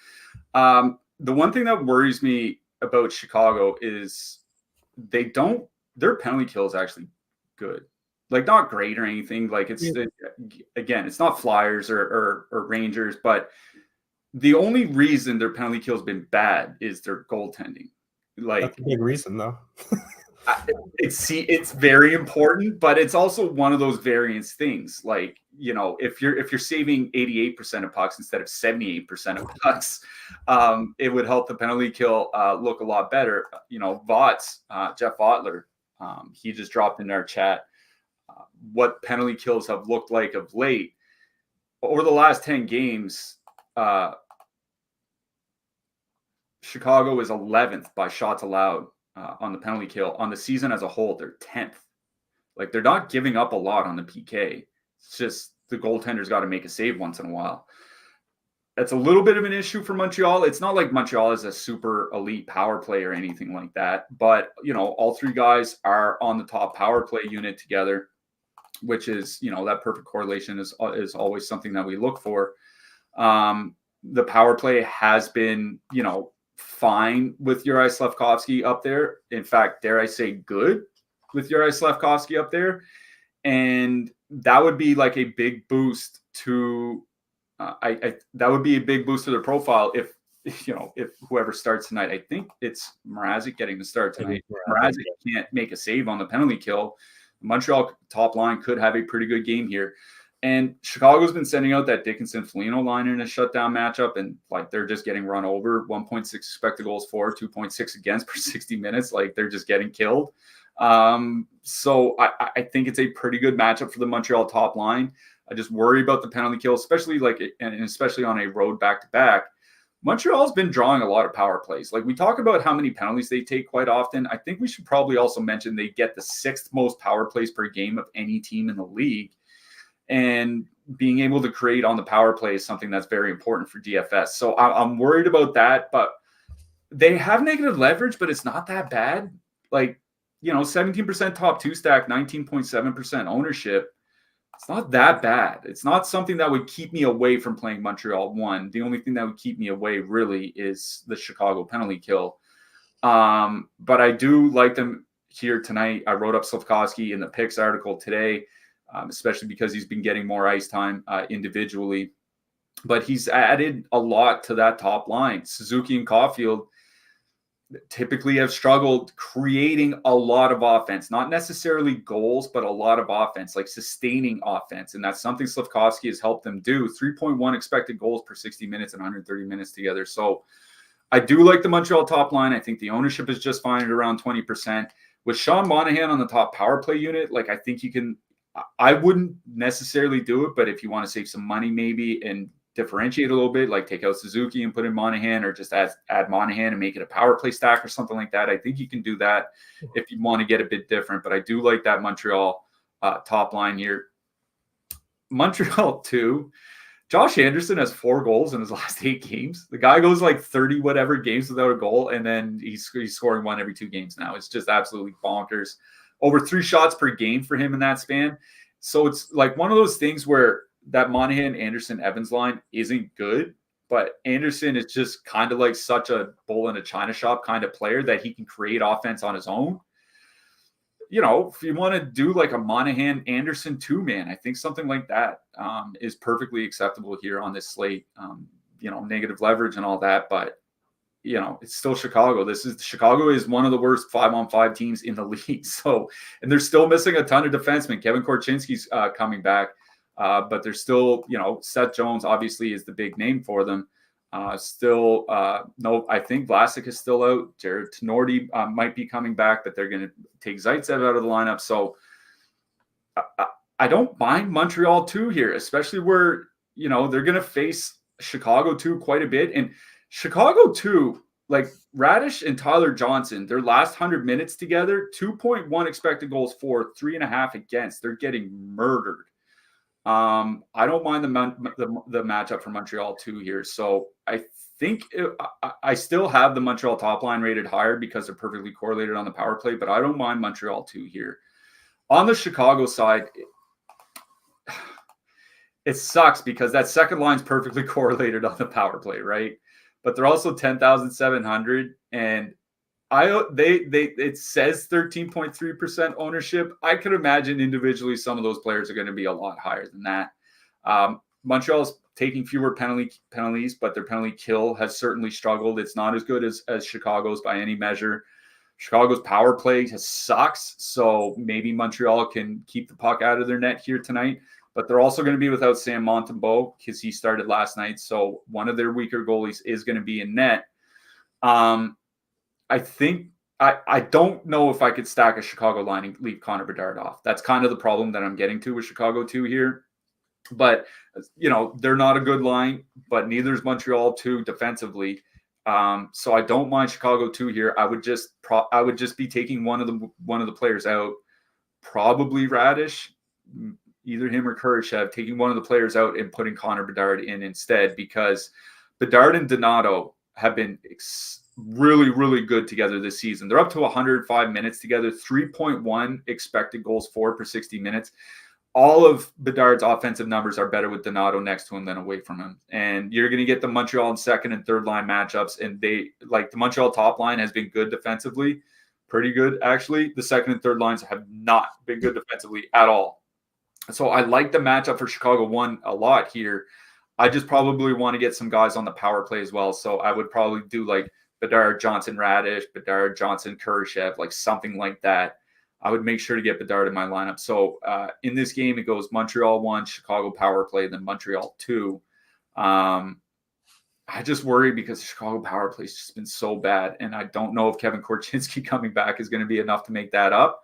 The one thing that worries me about Chicago is their penalty kill is actually good. Like, not great or anything. Like, it's not Flyers or Rangers, but the only reason their penalty kill has been bad is their goaltending. Like, that's a big reason, though. It's very important, but it's also one of those variance things. Like, you know, if you're saving 88% of pucks instead of 78% of pucks, it would help the penalty kill look a lot better. You know, Jeff Ottler, he just dropped in our chat what penalty kills have looked like of late. Over the last 10 games, Chicago is 11th by shots allowed on the penalty kill. On the season as a whole, they're 10th. Like, they're not giving up a lot on the PK. It's just the goaltender's got to make a save once in a while. That's a little bit of an issue for Montreal. It's not like Montreal is a super elite power play or anything like that. But, you know, all 3 guys are on the top power play unit together, which is, you know, that perfect correlation is always something that we look for. The power play has been, you know, fine with Juraj Slafkovsky up there. In fact, dare I say good with Juraj Slafkovsky up there. And that would be like a big boost to that would be a big boost to their profile if whoever starts tonight. I think it's Mrazek getting the start tonight. Mrazek can't make a save on the penalty kill. Montreal top line could have a pretty good game here. And Chicago's been sending out that Dickinson-Foligno line in a shutdown matchup, and like they're just getting run over. 1.6 expected goals for, 2.6 against per 60 minutes. Like, they're just getting killed. So I think it's a pretty good matchup for the Montreal top line. I just worry about the penalty kill, especially on a road back-to-back. Montreal's been drawing a lot of power plays. Like, we talk about how many penalties they take quite often. I think we should probably also mention they get the 6th most power plays per game of any team in the league. And being able to create on the power play is something that's very important for DFS. So I'm worried about that, but they have negative leverage, but it's not that bad. Like, 17% top two stack, 19.7% ownership. It's not that bad. It's not something that would keep me away from playing Montreal 1. The only thing that would keep me away really is the Chicago penalty kill. But I do like them here tonight. I wrote up Slafkovsky in the picks article today, especially because he's been getting more ice time individually. But he's added a lot to that top line. Suzuki and Caulfield typically have struggled creating a lot of offense, not necessarily goals, but a lot of offense, like sustaining offense. And that's something Slafkovsky has helped them do. 3.1 expected goals per 60 minutes and 130 minutes together. So I do like the Montreal top line. I think the ownership is just fine at around 20%. With Sean Monahan on the top power play unit, like I think you can, I wouldn't necessarily do it, but if you want to save some money maybe and differentiate a little bit, like take out Suzuki and put in Monahan, or just add Monahan and make it a power play stack or something like that. I think you can do that if you want to get a bit different, but I do like that Montreal top line here. Montreal 2, Josh Anderson has 4 goals in his last 8 games. The guy goes like 30 whatever games without a goal, and then he's scoring 1 every 2 games now. It's just absolutely bonkers. Over 3 shots per game for him in that span. So it's like one of those things where that Monahan, Anderson, Evans line isn't good, but Anderson is just kind of like such a bull in a china shop kind of player that he can create offense on his own. If you want to do like a Monahan Anderson 2-man, I think something like that is perfectly acceptable here on this slate. Negative leverage and all that, but it's still Chicago. Chicago is one of the worst 5-on-5 teams in the league. So, and they're still missing a ton of defensemen. Kevin Korchinski's coming back. But there's still, Seth Jones obviously is the big name for them. I think Vlasic is still out. Jared Tenorti might be coming back, but they're going to take Zaitsev out of the lineup. So I don't mind Montreal 2 here, especially where, they're going to face Chicago 2 quite a bit. And Chicago 2, like Radish and Tyler Johnson, their last 100 minutes together, 2.1 expected goals for, 3.5 against. They're getting murdered. I don't mind the matchup for Montreal 2 here. So I think I still have the Montreal top line rated higher because they're perfectly correlated on the power play, but I don't mind Montreal 2 here. On the Chicago side, it sucks because that second line's perfectly correlated on the power play, right? But they're also 10,700, and it says 13.3% ownership. I could imagine individually some of those players are going to be a lot higher than that. Montreal's taking fewer penalties, but their penalty kill has certainly struggled. It's not as good as Chicago's by any measure. Chicago's power play sucks, so maybe Montreal can keep the puck out of their net here tonight. But they're also going to be without Sam Montembeault because he started last night. So one of their weaker goalies is going to be in net. I think I don't know if I could stack a Chicago line and leave Connor Bedard off. That's kind of the problem that I'm getting to with Chicago 2 here. But, they're not a good line, but neither is Montreal 2 defensively. So I don't mind Chicago 2 here. I would just be taking one of the players out, probably Radish, either him or Kurashev, taking one of the players out and putting Connor Bedard in instead, because Bedard and Donato have been really, really good together this season. They're up to 105 minutes together, 3.1 expected goals for per 60 minutes. All of Bedard's offensive numbers are better with Donato next to him than away from him. And you're going to get the Montreal second and third line matchups. And the Montreal top line has been good defensively, pretty good actually. The second and third lines have not been good defensively at all. So I like the matchup for Chicago 1 a lot here. I just probably want to get some guys on the power play as well. So I would probably do like Bedard, Johnson, Radish, Bedard, Johnson, Kurashev, like something like that. I would make sure to get Bedard in my lineup. So in this game, it goes Montreal 1, Chicago power play, then Montreal 2. I just worry because the Chicago power play has just been so bad. And I don't know if Kevin Korchinski coming back is going to be enough to make that up.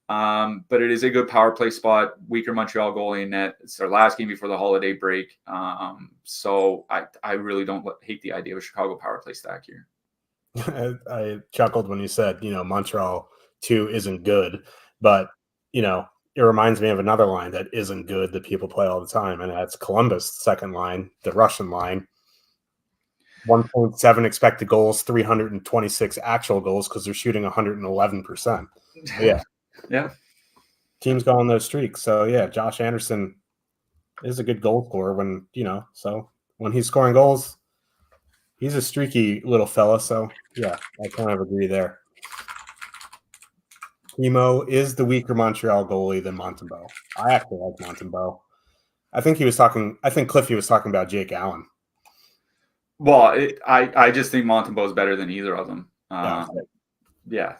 But it is a good power play spot. Weaker Montreal goalie in net. It's their last game before the holiday break. So I really don't hate the idea of a Chicago power play stack here. I chuckled when you said, Montreal 2 isn't good, but, it reminds me of another line that isn't good that people play all the time, and that's Columbus, second line, the Russian line. 1.7 expected goals, 326 actual goals because they're shooting 111%. Yeah. Yeah. Teams go on those streaks. So yeah, Josh Anderson is a good goal scorer when, so when he's scoring goals, he's a streaky little fella. So yeah, I kind of agree there. Primo is the weaker Montreal goalie than Montembeault. I actually like Montembeault. I think Cliffy was talking about Jake Allen. Well, I just think Montembeault is better than either of them. Yeah.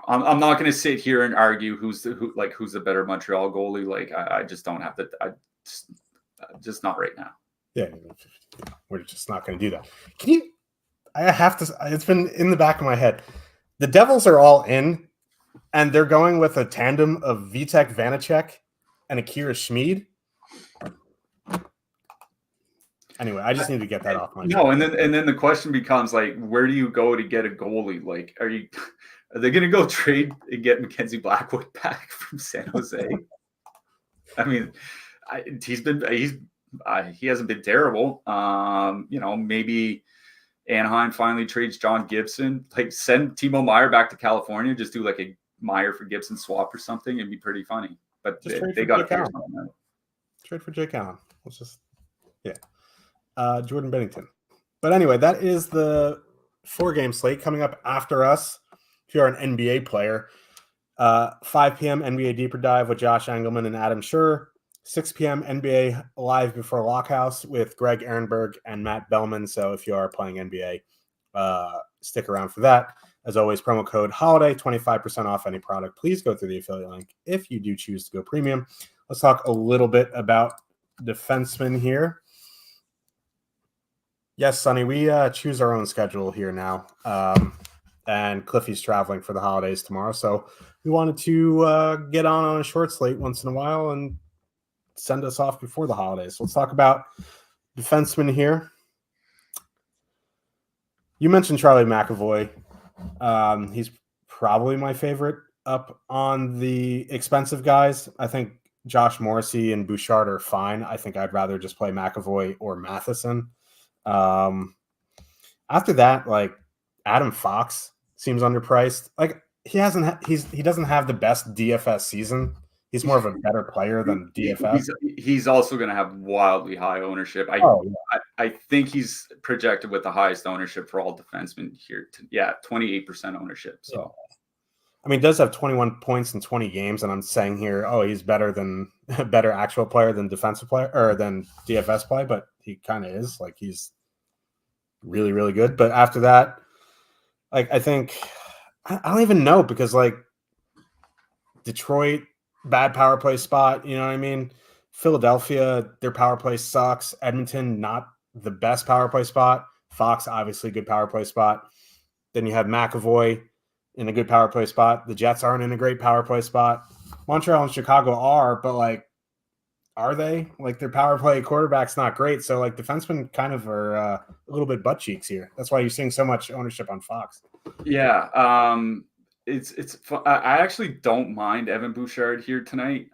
I'm not going to sit here and argue who's the better Montreal goalie. Like, I just don't have just not right now. Yeah, we're just not going to do that. I have to. It's been in the back of my head. The Devils are all in, and they're going with a tandem of Vitek Vanacek and Akira Schmid. Anyway, I just need to get that off my chest. No, and then the question becomes, like, where do you go to get a goalie? Like, are they going to go trade and get Mackenzie Blackwood back from San Jose? I mean, he hasn't been terrible. Maybe Anaheim finally trades John Gibson. Like, send Timo Meier back to California. Just do like a Meier for Gibson swap or something. It'd be pretty funny. But they got to figure something out. Trade for Jake Allen. Let's just Jordan Bennington. But anyway, that is the 4-game slate coming up after us. If you're an NBA player, 5 p.m. NBA Deeper Dive with Josh Engelman and Adam Schur. 6 p.m. NBA Live Before Lockhouse with Greg Ehrenberg and Matt Bellman. So if you are playing NBA, stick around for that. As always, promo code HOLIDAY, 25% off any product. Please go through the affiliate link if you do choose to go premium. Let's talk a little bit about defensemen here. Yes, Sonny, we choose our own schedule here now. And Cliffy's traveling for the holidays tomorrow. So we wanted to get on a short slate once in a while and send us off before the holidays. So let's talk about defensemen here. You mentioned Charlie McAvoy. He's probably my favorite up on the expensive guys. I think Josh Morrissey and Bouchard are fine. I think I'd rather just play McAvoy or Matheson. After that, like, Adam Fox seems underpriced. Like, he doesn't have the best DFS season. He's more of a better player than DFS. He's also going to have wildly high ownership. I think he's projected with the highest ownership for all defensemen here. 28% ownership. So, I mean, he does have 21 points in 20 games, and I'm saying here, he's better actual player than defensive player or than DFS play, but he kind of is. Like, he's really, really good. But after that, like, I think I don't even know, because like Detroit, bad power play spot, you know what I mean? Philadelphia, their power play sucks. Edmonton, not the best power play spot. Fox, obviously good power play spot. Then you have McAvoy in a good power play spot. The Jets aren't in a great power play spot. Montreal and Chicago are, but like, are they? Like, their power play quarterback's not great. So like, defensemen kind of are a little bit butt cheeks here. That's why you're seeing so much ownership on Fox. Yeah. It's fun. I actually don't mind Evan Bouchard here tonight.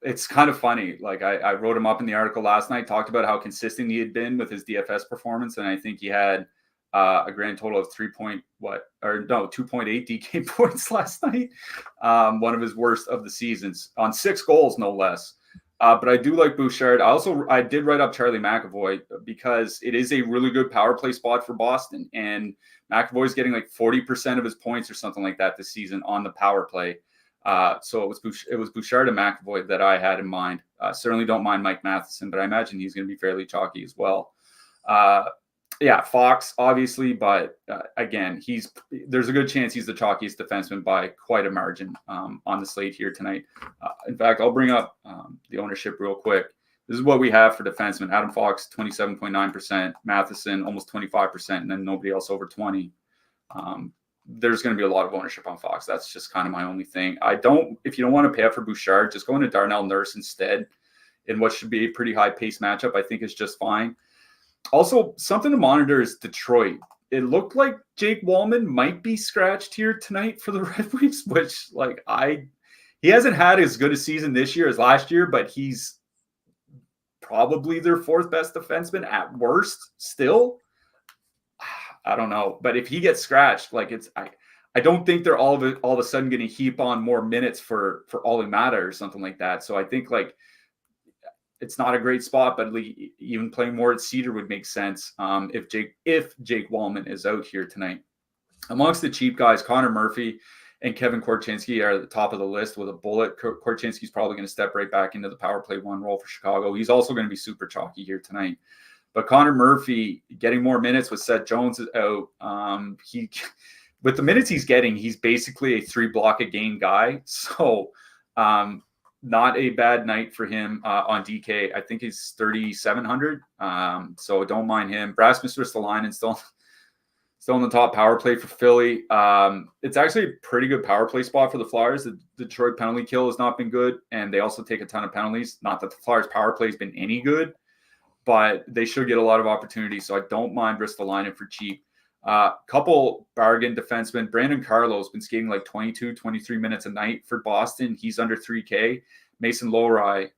It's kind of funny. Like, I wrote him up in the article last night, talked about how consistent he had been with his DFS performance, and I think he had a grand total of 2.8 DK points last night. One of his worst of the seasons on 6 goals, no less. But I do like Bouchard. I did write up Charlie McAvoy because it is a really good power play spot for Boston, and McAvoy's getting like 40% of his points or something like that this season on the power play. So it was Bouchard and McAvoy that I had in mind. Certainly don't mind Mike Matheson, but I imagine he's going to be fairly chalky as well. Fox, obviously, but again, there's a good chance he's the chalkiest defenseman by quite a margin on the slate here tonight. In fact, I'll bring up the ownership real quick. This is what we have for defensemen. Adam Fox, 27.9%. Matheson, almost 25%, and then nobody else over 20. There's going to be a lot of ownership on Fox. That's just kind of my only thing. If you don't want to pay up for Bouchard, just go into Darnell Nurse instead in what should be a pretty high-paced matchup. I think is just fine. Also, something to monitor is Detroit. It looked like Jake Wallman might be scratched here tonight for the Red Wings, which, like, he hasn't had as good a season this year as last year, but he's probably their 4th best defenseman at worst still. I don't know. But if he gets scratched, like, I don't think they're all of a sudden going to heap on more minutes for Olli Määttä or something like that. So I think like it's not a great spot, but even playing more at Cedar would make sense if Jake Wallman is out here tonight. Amongst the cheap guys, Connor Murphy and Kevin Korchinski are at the top of the list with a bullet. Korchinski's probably going to step right back into the power play one role for Chicago. He's also going to be super chalky here tonight. But Connor Murphy getting more minutes with Seth Jones out. With the minutes he's getting, he's basically a 3-block-a-game guy. So not a bad night for him on DK. I think he's 3,700. So don't mind him. Rasmus Ristolainen still in the top power play for Philly. It's actually a pretty good power play spot for the Flyers. The Detroit penalty kill has not been good, and they also take a ton of penalties. Not that the Flyers power play has been any good, but they should get a lot of opportunities. So I don't mind Ristolainen for cheap. Couple bargain defensemen. Brandon Carlo's been skating like 22, 23 minutes a night for Boston. He's under 3K. Mason Lohrei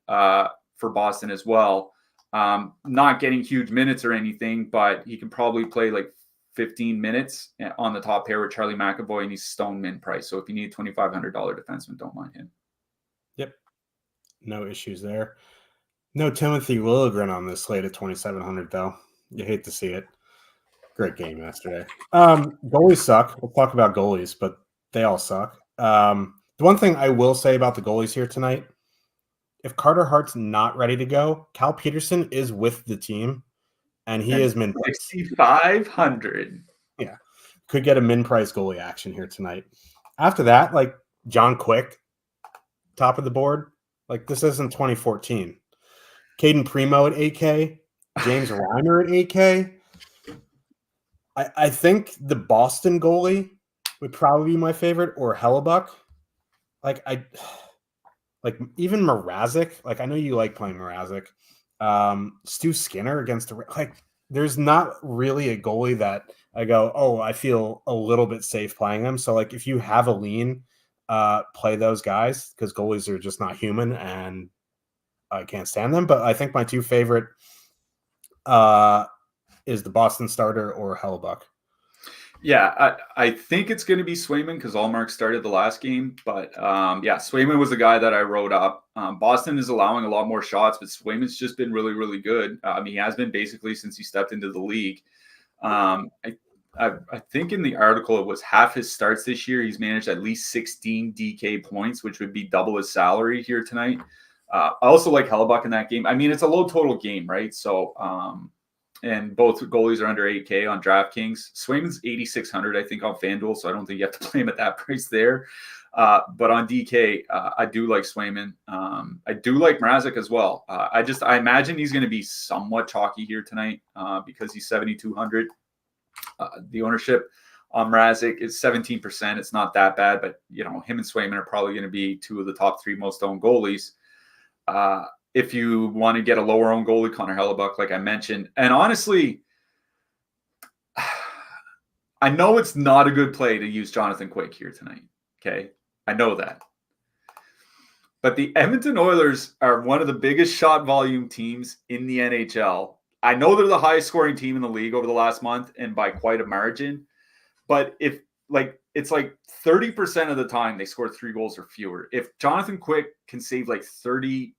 for Boston as well. Not getting huge minutes or anything, but he can probably play like 15 minutes on the top pair with Charlie McAvoy, and he's stone min price. So if you need a $2,500 defenseman, don't mind him. Yep. No issues there. No Timothy Liljegren on this slate at 2,700, though. You hate to see it. Great game yesterday. Goalies suck. We'll talk about goalies, but they all suck. The one thing I will say about the goalies here tonight, if Carter Hart's not ready to go, Cal Peterson is with the team, and he is min 6,500. Yeah. Could get a min price goalie action here tonight. After that, like John Quick, top of the board. Like this isn't 2014. Caden Primo at 8K, James Reimer at 8K. I think the Boston goalie would probably be my favorite, or Hellebuck. Like even Mrazek. Like I know you like playing Mrazek. Stu Skinner against there's not really a goalie that I go, oh, I feel a little bit safe playing them. So like if you have a lean, play those guys because goalies are just not human and I can't stand them. But I think my two favorite is the Boston starter or Hellebuck. Yeah, I think it's going to be Swayman because Allmark started the last game. But yeah, Swayman was the guy that I wrote up. Boston is allowing a lot more shots, but Swayman's just been really, really good. He has been basically since he stepped into the league. I think in the article it was half his starts this year. He's managed at least 16 DK points, which would be double his salary here tonight. I also like Hellebuck in that game. I mean, it's a low total game, right? So, and both goalies are under 8K on DraftKings. Swayman's 8,600, I think, on FanDuel, so I don't think you have to play him at that price there. But on DK, I do like Swayman. I do like Mrazek as well. I imagine he's going to be somewhat chalky here tonight because he's 7,200. The ownership on Mrazek is 17%. It's not that bad, but him and Swayman are probably going to be two of the top three most owned goalies. If you want to get a lower owned goalie, Connor Hellebuck, like I mentioned. And honestly, I know it's not a good play to use Jonathan Quick here tonight. Okay. I know that. But the Edmonton Oilers are one of the biggest shot volume teams in the NHL. I know they're the highest scoring team in the league over the last month and by quite a margin. But it's like 30% of the time they score 3 goals or fewer. If Jonathan Quick can save like 32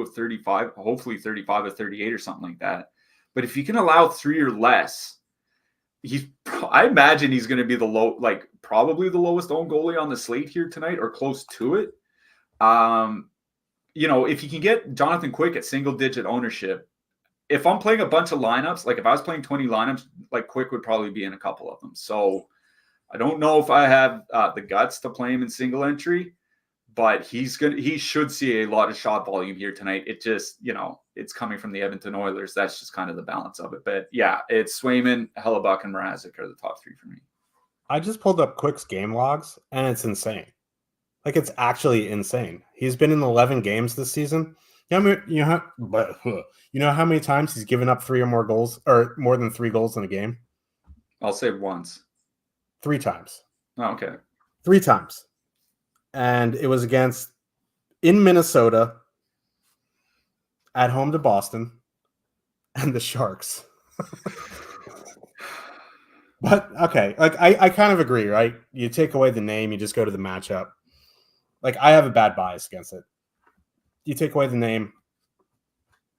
of 35, hopefully 35 of 38 or something like that. But if you can allow 3 or less, I imagine he's going to be probably the lowest owned goalie on the slate here tonight or close to it. If you can get Jonathan Quick at single digit ownership, if I'm playing a bunch of lineups, like if I was playing 20 lineups, like Quick would probably be in a couple of them. So I don't know if I have the guts to play him in single entry, but he should see a lot of shot volume here tonight. It just, it's coming from the Edmonton Oilers. That's just kind of the balance of it. But yeah, it's Swayman, Hellebuck, and Mrazek are the top 3 for me. I just pulled up Quick's game logs, and it's insane. Like, it's actually insane. He's been in 11 games this season. You know how many times he's given up 3 or more goals, or more than 3 goals in a game? I'll say once. 3 times. Oh, okay. 3 times. And it was in Minnesota, at home to Boston, and the Sharks. But okay, like I kind of agree, right? You take away the name, you just go to the matchup. Like I have a bad bias against it. You take away the name,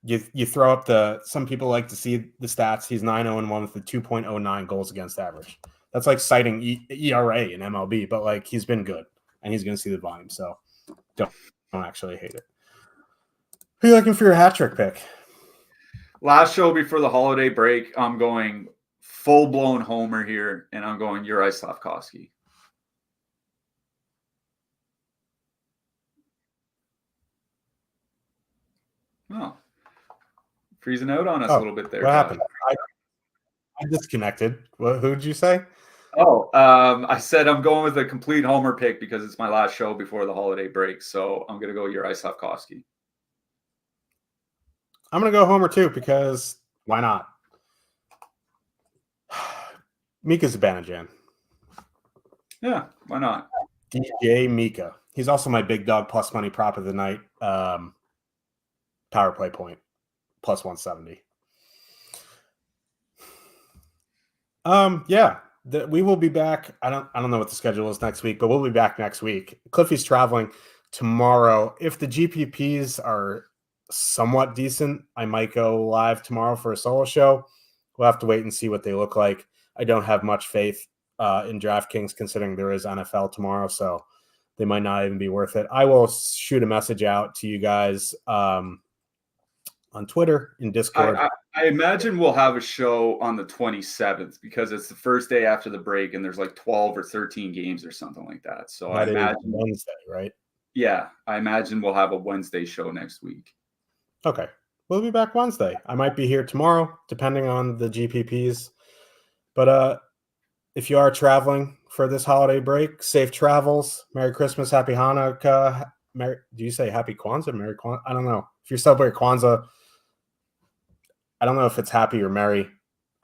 you throw up some people like to see the stats. He's 9-0-1 with a 2.09 goals against average. That's like citing ERA in MLB, but like he's been good and he's going to see the volume. So don't actually hate it. Who are you looking for your hat trick pick? Last show before the holiday break, I'm going full-blown homer here, and I'm going Uri Slafkovsky. Oh, freezing out on us a little bit there. What happened? I disconnected. Who'd you say? I said I'm going with a complete homer pick because it's my last show before the holiday break. So I'm going to go Uri Slafkovsky. I'm going to go homer too because why not? Mika Zibanejad. Yeah, why not? DJ Mika. He's also my big dog plus money prop of the night. Power play point plus 170. Yeah, we will be back. I don't know what the schedule is next week, but we'll be back next week. Cliffy's traveling tomorrow. If the GPPs are somewhat decent, I might go live tomorrow for a solo show. We'll have to wait and see what they look like. I don't have much faith in DraftKings considering there is NFL tomorrow, so they might not even be worth it. I will shoot a message out to you guys on Twitter, in Discord. I imagine we'll have a show on the 27th because it's the first day after the break and there's like 12 or 13 games or something like that. So I imagine Wednesday, right? Yeah, I imagine we'll have a Wednesday show next week. Okay. We'll be back Wednesday. I might be here tomorrow, depending on the GPPs. But if you are traveling for this holiday break, safe travels. Merry Christmas, Happy Hanukkah. Do you say Happy Kwanzaa? Merry Kwanzaa? I don't know. If you celebrate Kwanzaa, I don't know if it's happy or merry.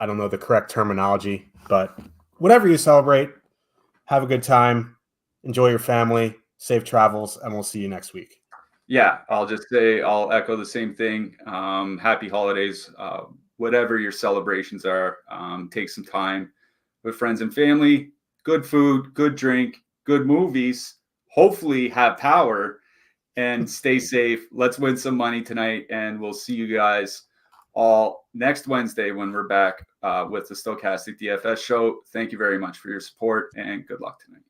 I don't know the correct terminology, but whatever you celebrate, have a good time. Enjoy your family. Safe travels, and we'll see you next week. Yeah, I'll echo the same thing. Happy holidays. Whatever your celebrations are, take some time with friends and family. Good food, good drink, good movies. Hopefully have power and stay safe. Let's win some money tonight, and we'll see you guys all next Wednesday when we're back with the Stochastic DFS show. Thank you very much for your support, and good luck tonight.